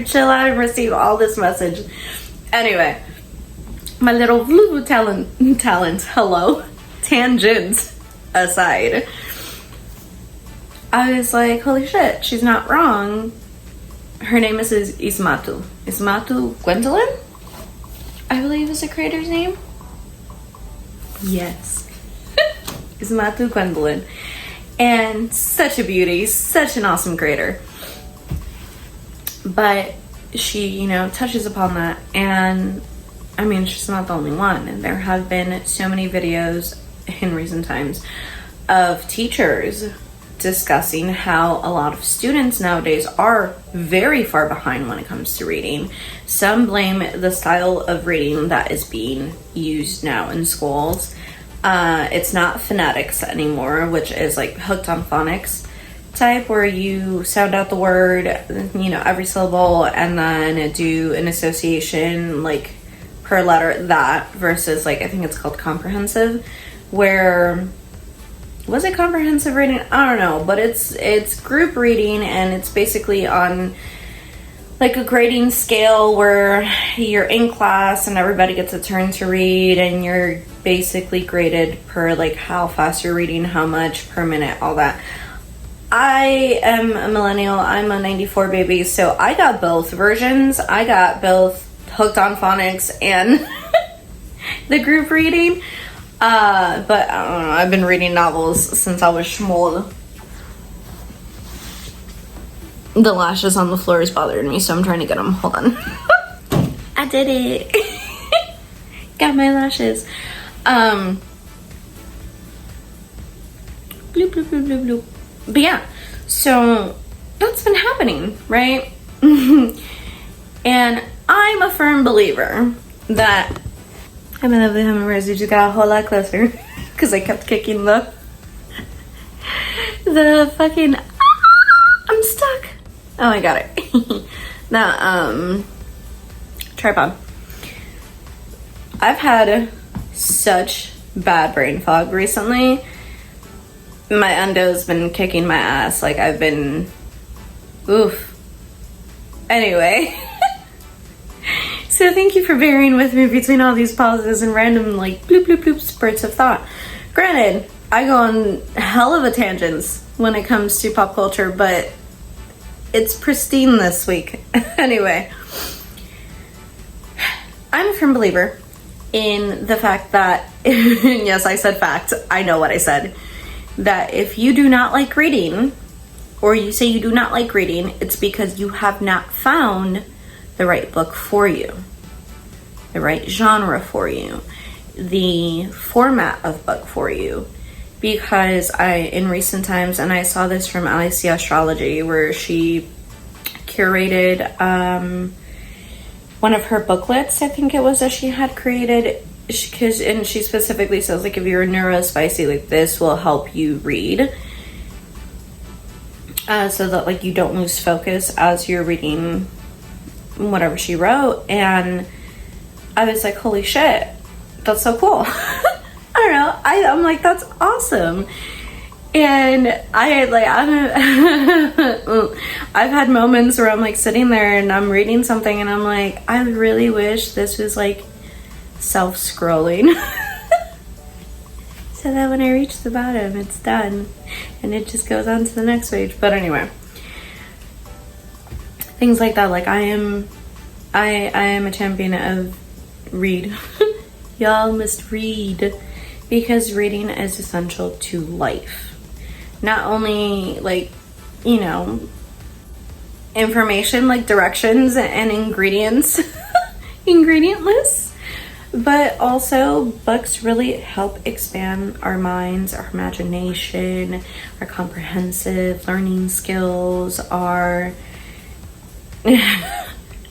chill out and receive all this message. Anyway, my little talent, hello, tangents aside, I was like, holy shit, she's not wrong. Her name is Ismatu Gwendolyn, I believe is the creator's name. Yes. Ismatu Gwendolyn. And such a beauty, such an awesome creator. But she, you know, touches upon that, and I mean, she's not the only one. And there have been so many videos in recent times of teachers discussing how a lot of students nowadays are very far behind when it comes to reading. Some blame the style of reading that is being used now in schools. It's not phonetics anymore, which is like hooked on phonics type, where you sound out the word, you know, every syllable, and then do an association like per letter, that versus like, I think it's called comprehensive, where, was it comprehensive reading? I don't know, but it's group reading, and it's basically on like a grading scale where you're in class and everybody gets a turn to read, and you're basically graded per like how fast you're reading, how much per minute, all that. I am a millennial, I'm a 94 baby, so I got both versions. I got both hooked on phonics and the group reading. But I don't know, I've been reading novels since I was small. The lashes on the floor is bothering me, so I'm trying to get them. Hold on. I did it. Got my lashes. Bloop, bloop, bloop, bloop, bloop. But yeah, so that's been happening, right? And I'm a firm believer that, I mean, lovely hummingbirds, you just got a whole lot closer because I kept kicking the fucking, I'm stuck. Oh, I got it. Now, tripod. I've had such bad brain fog recently. My endo's been kicking my ass. Like, I've been, oof. Anyway. So thank you for bearing with me between all these pauses and random, like, bloop, bloop, bloop spurts of thought. Granted, I go on hell of a tangents when it comes to pop culture, but it's pristine this week. Anyway. I'm a firm believer in the fact that, yes, I said fact, I know what I said, that if you do not like reading, or you say you do not like reading, it's because you have not found the right book for you, the right genre for you, the format of book for you. Because in recent times, and I saw this from Alicia Astrology, where she curated one of her booklets, I think it was, that she had created, and she specifically says, like, if you're neurospicy, like, this will help you read, so that, like, you don't lose focus as you're reading whatever she wrote. And I was like, holy shit, that's so cool. I don't know, I'm like, that's awesome. And I've had moments where I'm like sitting there and I'm reading something and I'm like, I really wish this was like self-scrolling. So that when I reach the bottom, it's done. And it just goes on to the next page. But anyway, things like that. Like, I am a champion of read. Y'all must read, because reading is essential to life. Not only, like, you know, information, like directions and ingredients, ingredient lists, but also books really help expand our minds, our imagination, our comprehensive learning skills, our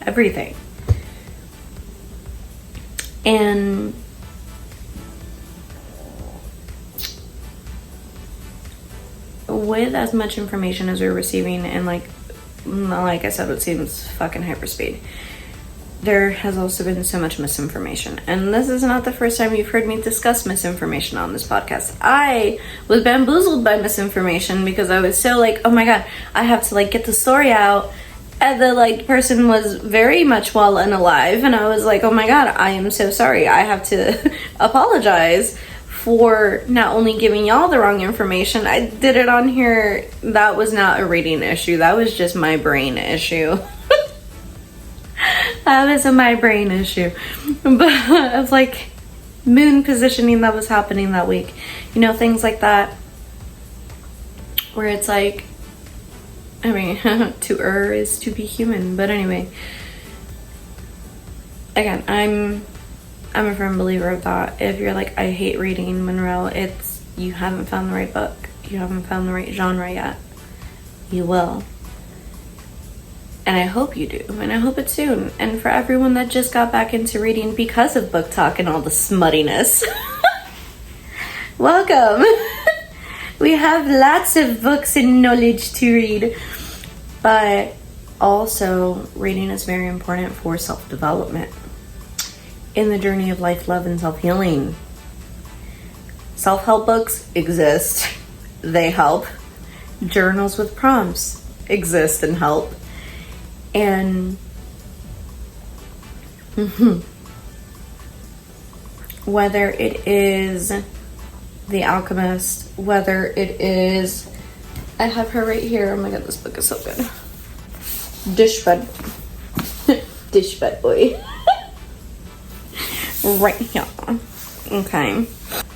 everything. And with as much information as we're receiving, and like I said, it seems fucking hyperspeed, there has also been so much misinformation. And this is not the first time you've heard me discuss misinformation on this podcast. I was bamboozled by misinformation because I was so like, oh my god, I have to like get the story out. And the like person was very much well and alive, and I was like, oh my god, I am so sorry. I have to apologize for not only giving y'all the wrong information. I did it on here. That was not a reading issue. That was just my brain issue. That was my brain issue. But of like moon positioning that was happening that week. You know, things like that. Where it's like, I mean, to err is to be human. But anyway, again, I'm a firm believer of that. If you're like, I hate reading, Monroe, it's, you haven't found the right book. You haven't found the right genre yet. You will. And I hope you do. And I hope it's soon. And for everyone that just got back into reading because of book talk and all the smuttiness, welcome. We have lots of books and knowledge to read. But also, reading is very important for self-development. In the journey of life, love, and self-healing. Self-help books exist. They help. Journals with prompts exist and help. And whether it is The Alchemist, whether it is, I have her right here. Oh my god, this book is so good. Dishbed. Dishbed boy. Right here. Okay.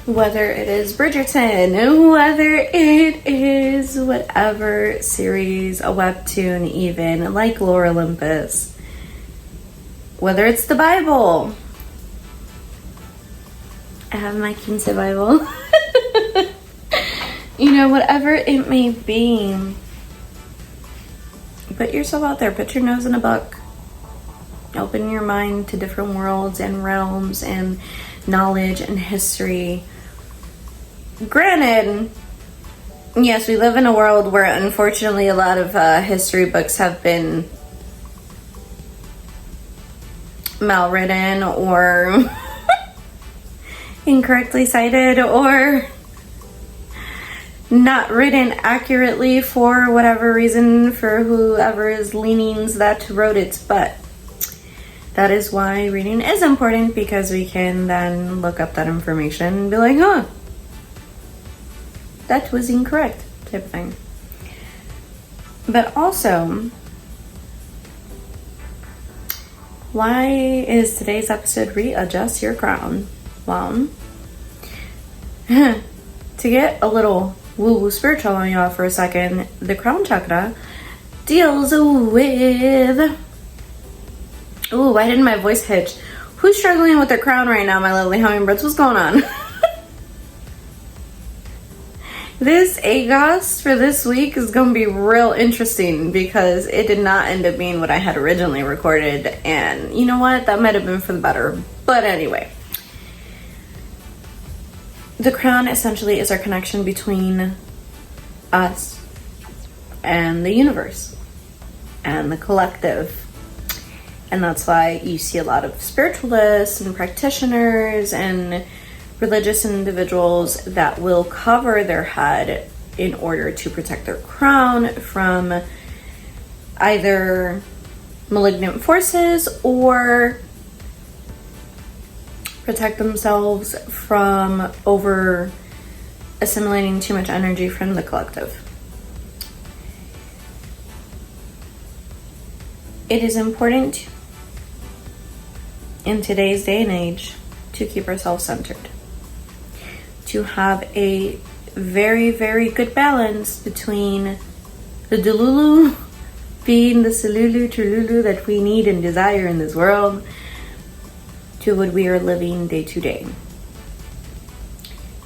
Whether it is Bridgerton, whether it is whatever series, a webtoon even, like Lore Olympus, whether it's the Bible. I have my Quince Bible. You know, whatever it may be, put yourself out there, put your nose in a book. Open your mind to different worlds and realms and knowledge and history. Granted, yes, we live in a world where unfortunately a lot of history books have been malwritten or incorrectly cited or not written accurately for whatever reason, for whoever's leanings that wrote it. But that is why reading is important, because we can then look up that information and be like, huh, that was incorrect, type of thing. But also, why is today's episode Readjust Your Crown? Well, to get a little woo-woo spiritual on y'all for a second, the crown chakra deals with... Ooh, why didn't my voice hitch? Who's struggling with their crown right now, my lovely hummingbirds? What's going on? This AGOS for this week is going to be real interesting because it did not end up being what I had originally recorded. And you know what? That might have been for the better. But anyway. The crown essentially is our connection between us and the universe and the collective. And that's why you see a lot of spiritualists and practitioners and religious individuals that will cover their head in order to protect their crown from either malignant forces or protect themselves from over assimilating too much energy from the collective. It is important in today's day and age to keep ourselves centered, to have a very, very good balance between the delulu being the salulu trululu that we need and desire in this world to what we are living day to day,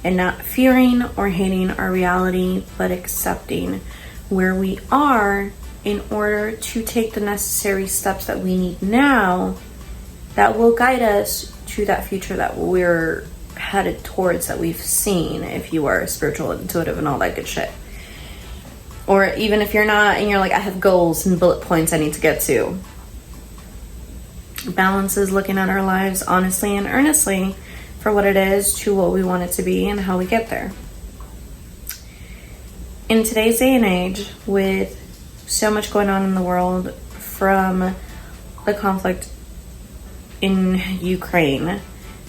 and not fearing or hating our reality, but accepting where we are in order to take the necessary steps that we need now that will guide us to that future that we're headed towards, that we've seen, if you are spiritual, intuitive, and all that good shit. Or even if you're not and you're like, I have goals and bullet points I need to get to. Balance is looking at our lives honestly and earnestly for what it is to what we want it to be and how we get there. In today's day and age, with so much going on in the world, from the conflict in Ukraine,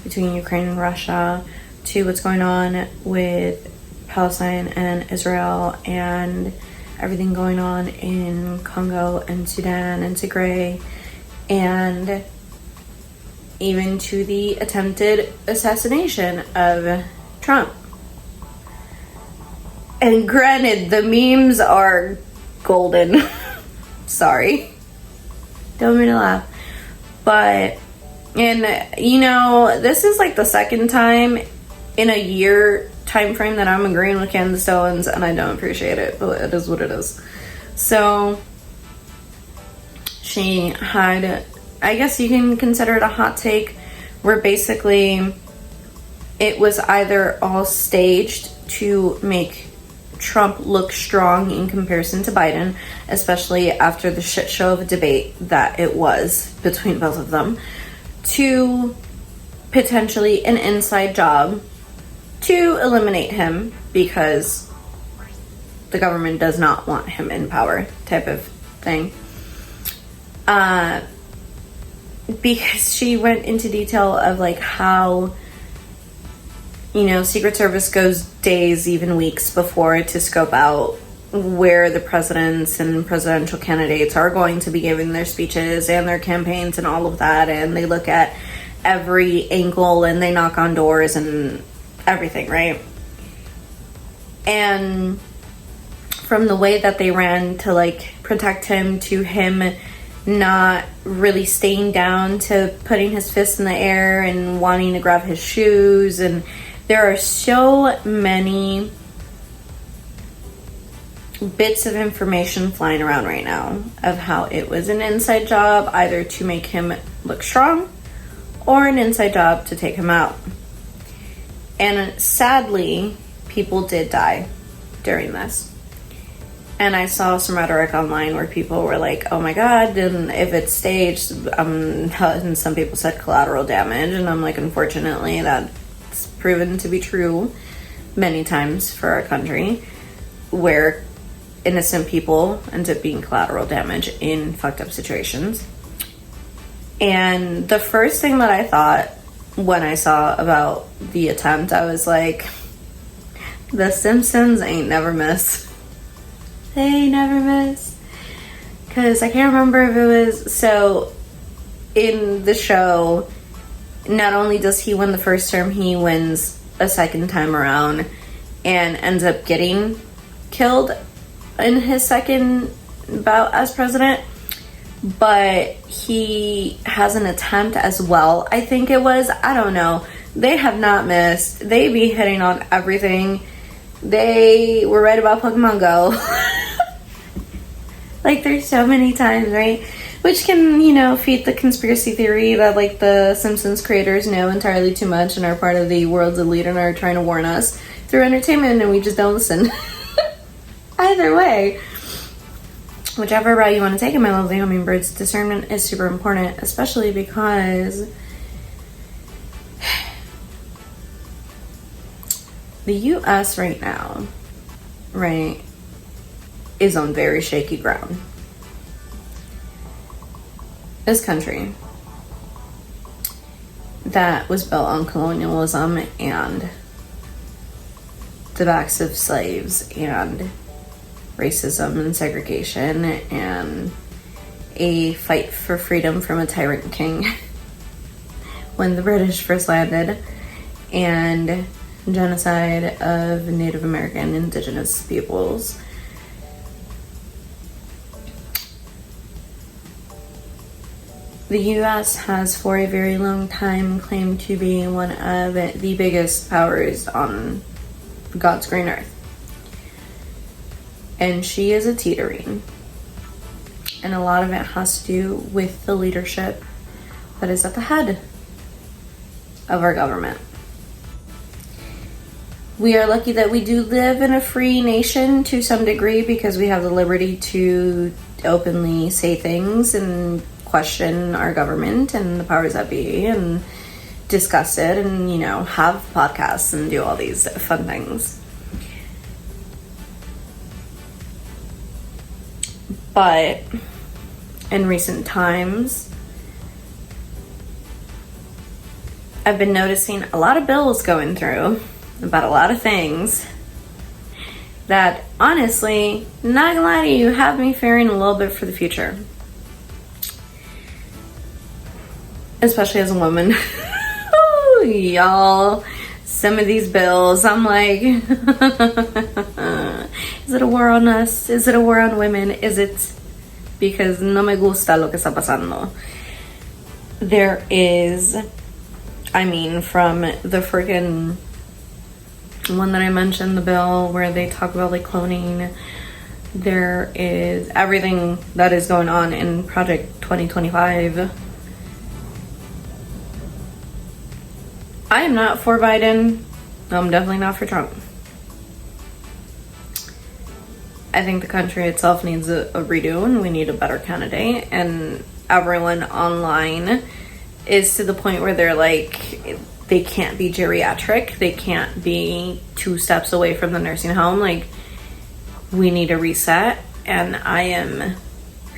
between Ukraine and Russia, to what's going on with Palestine and Israel, and everything going on in Congo and Sudan and Tigray, and even to the attempted assassination of Trump. And granted, the memes are golden. Sorry. Don't mean to laugh. But, and you know, this is like the second time in a year time frame that I'm agreeing with Candace Owens, and I don't appreciate it, but it is what it is. So, she had, I guess you can consider it a hot take, where basically it was either all staged to make Trump look strong in comparison to Biden, especially after the shit show of a debate that it was between both of them, to potentially an inside job to eliminate him because the government does not want him in power type of thing. Because she went into detail of like how, you know, Secret Service goes days, even weeks before to scope out where the presidents and presidential candidates are going to be giving their speeches and their campaigns and all of that. And they look at every angle and they knock on doors and everything, right? And from the way that they ran to like protect him, to him not really staying down, to putting his fist in the air and wanting to grab his shoes, and there are so many bits of information flying around right now of how it was an inside job either to make him look strong or an inside job to take him out. And sadly, people did die during this. And I saw some rhetoric online where people were like, oh my god, and if it's staged, and some people said collateral damage, and I'm like, unfortunately, that's proven to be true many times for our country, where innocent people end up being collateral damage in fucked up situations. And the first thing that I thought when I saw about the attempt, I was like, the Simpsons ain't never miss. They never miss. Because I can't remember if it was... So, in the show, not only does he win the first term, he wins a second time around and ends up getting killed in his second bout as president. But he has an attempt as well, I think it was. I don't know. They have not missed. They be hitting on everything. They were right about Pokemon Go. Like, there's so many times, right? Which can, you know, feed the conspiracy theory that, like, the Simpsons creators know entirely too much and are part of the world's elite and are trying to warn us through entertainment, and we just don't listen. Either way, whichever route you want to take in, my lovely hummingbirds, discernment is super important, especially because the U.S. right now, right, is on very shaky ground. This country that was built on colonialism and the backs of slaves and racism and segregation and a fight for freedom from a tyrant king when the British first landed, and genocide of Native American indigenous peoples. The U.S. has for a very long time claimed to be one of the biggest powers on God's green earth. And she is a teetering. And a lot of it has to do with the leadership that is at the head of our government. We are lucky that we do live in a free nation to some degree, because we have the liberty to openly say things and question our government and the powers that be and discuss it and, you know, have podcasts and do all these fun things. But in recent times, I've been noticing a lot of bills going through about a lot of things that, honestly, not gonna lie to you, have me fearing a little bit for the future. Especially as a woman. Ooh, y'all, some of these bills, I'm like, is it a war on us? Is it a war on women? Is it because no me gusta lo que está pasando? There is, I mean, from the freaking one that I mentioned, the bill where they talk about like cloning, there is everything that is going on in Project 2025. I am not for Biden. I'm definitely not for Trump. I think the country itself needs a redo, and we need a better candidate. And everyone online is to the point where they're like, they can't be geriatric. They can't be 2 steps away from the nursing home. Like, we need a reset. And I am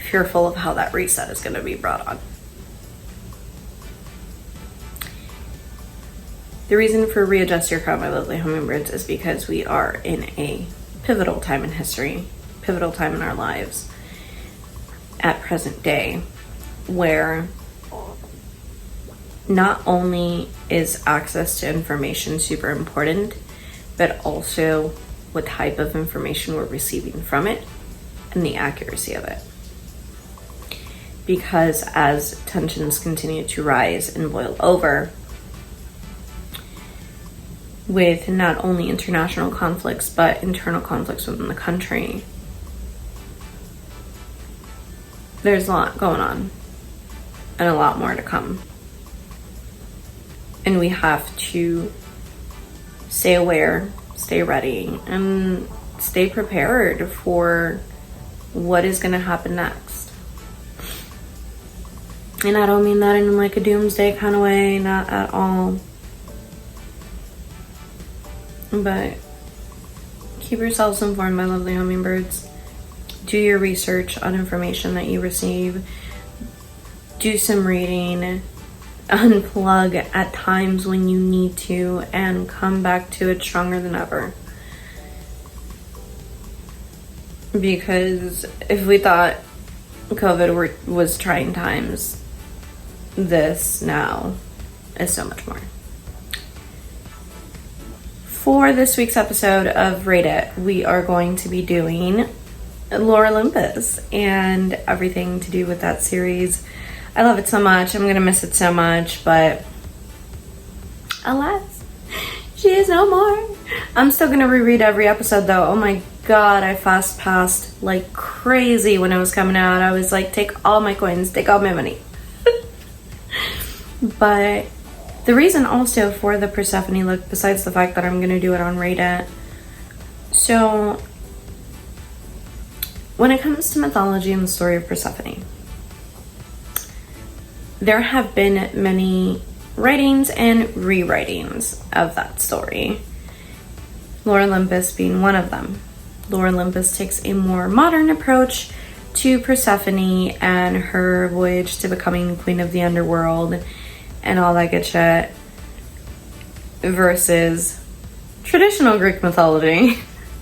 fearful of how that reset is going to be brought on. The reason for Readjust Your Crown, my lovely hummingbirds, is because we are in a pivotal time in history, pivotal time in our lives at present day, where not only is access to information super important, but also what type of information we're receiving from it and the accuracy of it. Because as tensions continue to rise and boil over, with not only international conflicts, but internal conflicts within the country, there's a lot going on and a lot more to come. And we have to stay aware, stay ready, and stay prepared for what is going to happen next. And I don't mean that in like a doomsday kind of way, not at all. But keep yourselves informed, my lovely hummingbirds. Do your research on information that you receive. Do some reading. Unplug at times when you need to, and come back to it stronger than ever. Because if we thought COVID was trying times, this now is so much more. For this week's episode of Rate It, we are going to be doing Lore Olympus and everything to do with that series. I love it so much. I'm going to miss it so much, but alas, she is no more. I'm still going to reread every episode though. Oh my god, I fast passed like crazy when it was coming out. I was like, take all my coins, take all my money. But the reason also for the Persephone look, besides the fact that I'm going to do it on Rate It, so when it comes to mythology and the story of Persephone, there have been many writings and rewritings of that story, Lore Olympus being one of them. Lore Olympus takes a more modern approach to Persephone and her voyage to becoming queen of the underworld and all that good shit, versus traditional Greek mythology,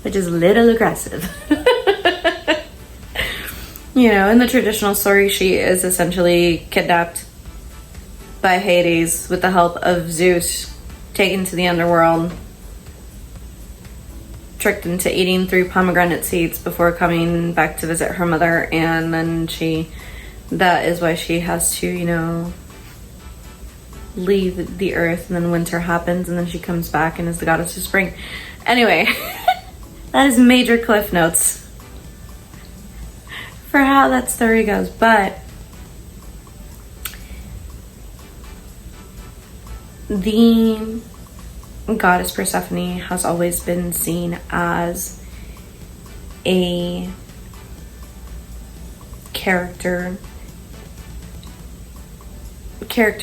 which is a little aggressive. You know, in the traditional story, she is essentially kidnapped by Hades with the help of Zeus, taken to the underworld, tricked into eating 3 pomegranate seeds before coming back to visit her mother, and then that is why she has to, you know, leave the earth, and then winter happens, and then she comes back and is the goddess of spring. Anyway, that is major cliff notes for how that story goes. But the goddess Persephone has always been seen as a character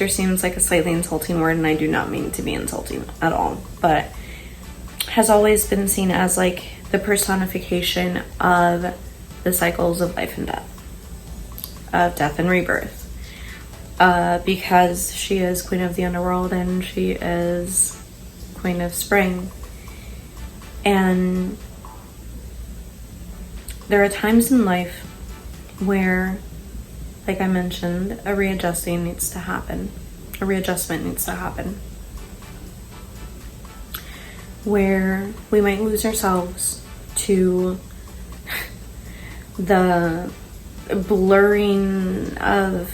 seems like a slightly insulting word, and I do not mean to be insulting at all, but has always been seen as like the personification of the cycles of life and death, of death and rebirth, because she is queen of the underworld and she is queen of spring. And there are times in life where, like I mentioned, a readjustment needs to happen, where we might lose ourselves to the blurring of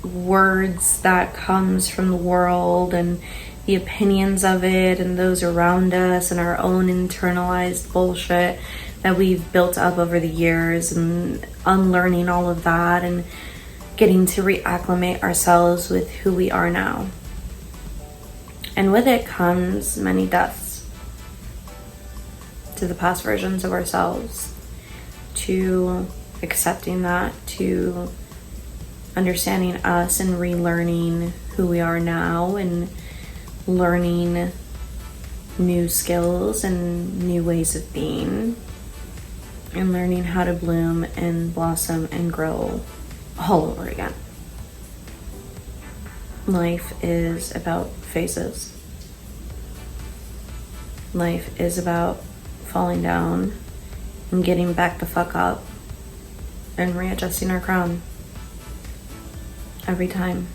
words that comes from the world and the opinions of it and those around us and our own internalized bullshit that we've built up over the years, and unlearning all of that and getting to reacclimate ourselves with who we are now. And with it comes many deaths to the past versions of ourselves, to accepting that, to understanding us and relearning who we are now, and learning new skills and new ways of being, and learning how to bloom and blossom and grow all over again. Life is about phases. Life is about falling down and getting back the fuck up and readjusting our crown every time.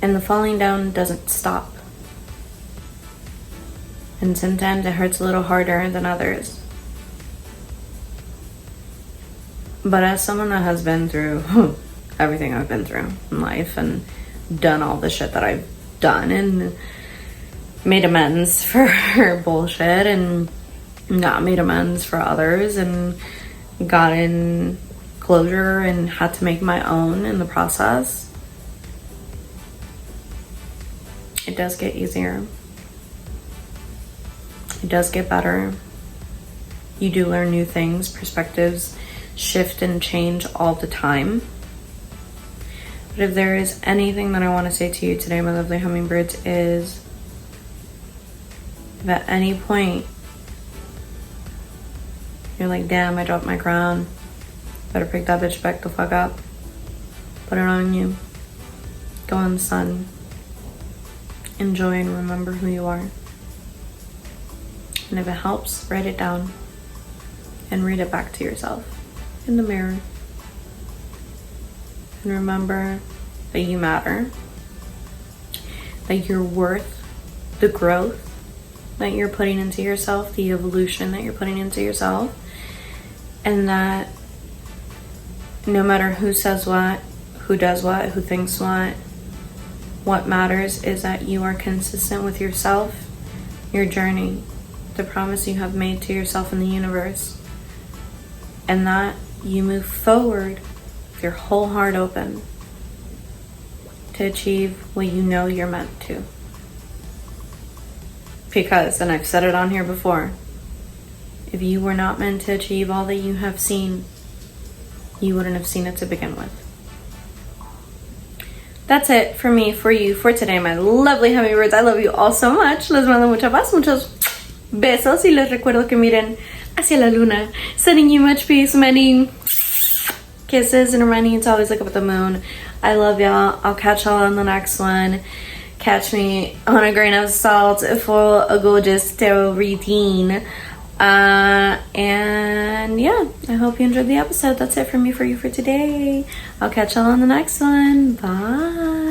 And the falling down doesn't stop. And sometimes it hurts a little harder than others. But as someone that has been through everything I've been through in life and done all the shit that I've done and made amends for bullshit and not made amends for others and gotten closure and had to make my own in the process, it does get easier. It does get better. You do learn new things. Perspectives shift and change all the time. But if there is anything that I want to say to you today, my lovely hummingbirds, is if at any point you're like, damn, I dropped my crown, better pick that bitch back the fuck up, put it on you, go in the sun, enjoy and remember who you are. And if it helps, write it down and read it back to yourself in the mirror. And remember that you matter, that you're worth the growth that you're putting into yourself, the evolution that you're putting into yourself, and that no matter who says what, who does what, who thinks what matters is that you are consistent with yourself, your journey, the promise you have made to yourself and the universe, and that you move forward with your whole heart open to achieve what you know you're meant to. Because, and I've said it on here before, if you were not meant to achieve all that you have seen, you wouldn't have seen it to begin with. That's it for me, for you, for today, my lovely hummingbirds. I love you all so much. Les mando mucha paz, muchos besos, y les recuerdo que miren hacia la luna. Sending you much peace, many kisses, and reminding you to always look up at the moon. I love y'all. I'll catch y'all on the next one. Catch me on a grain of salt for a gorgeous tarot reading. And yeah, I hope you enjoyed the episode. That's it from me, for you, for today. I'll catch y'all on the next one. Bye.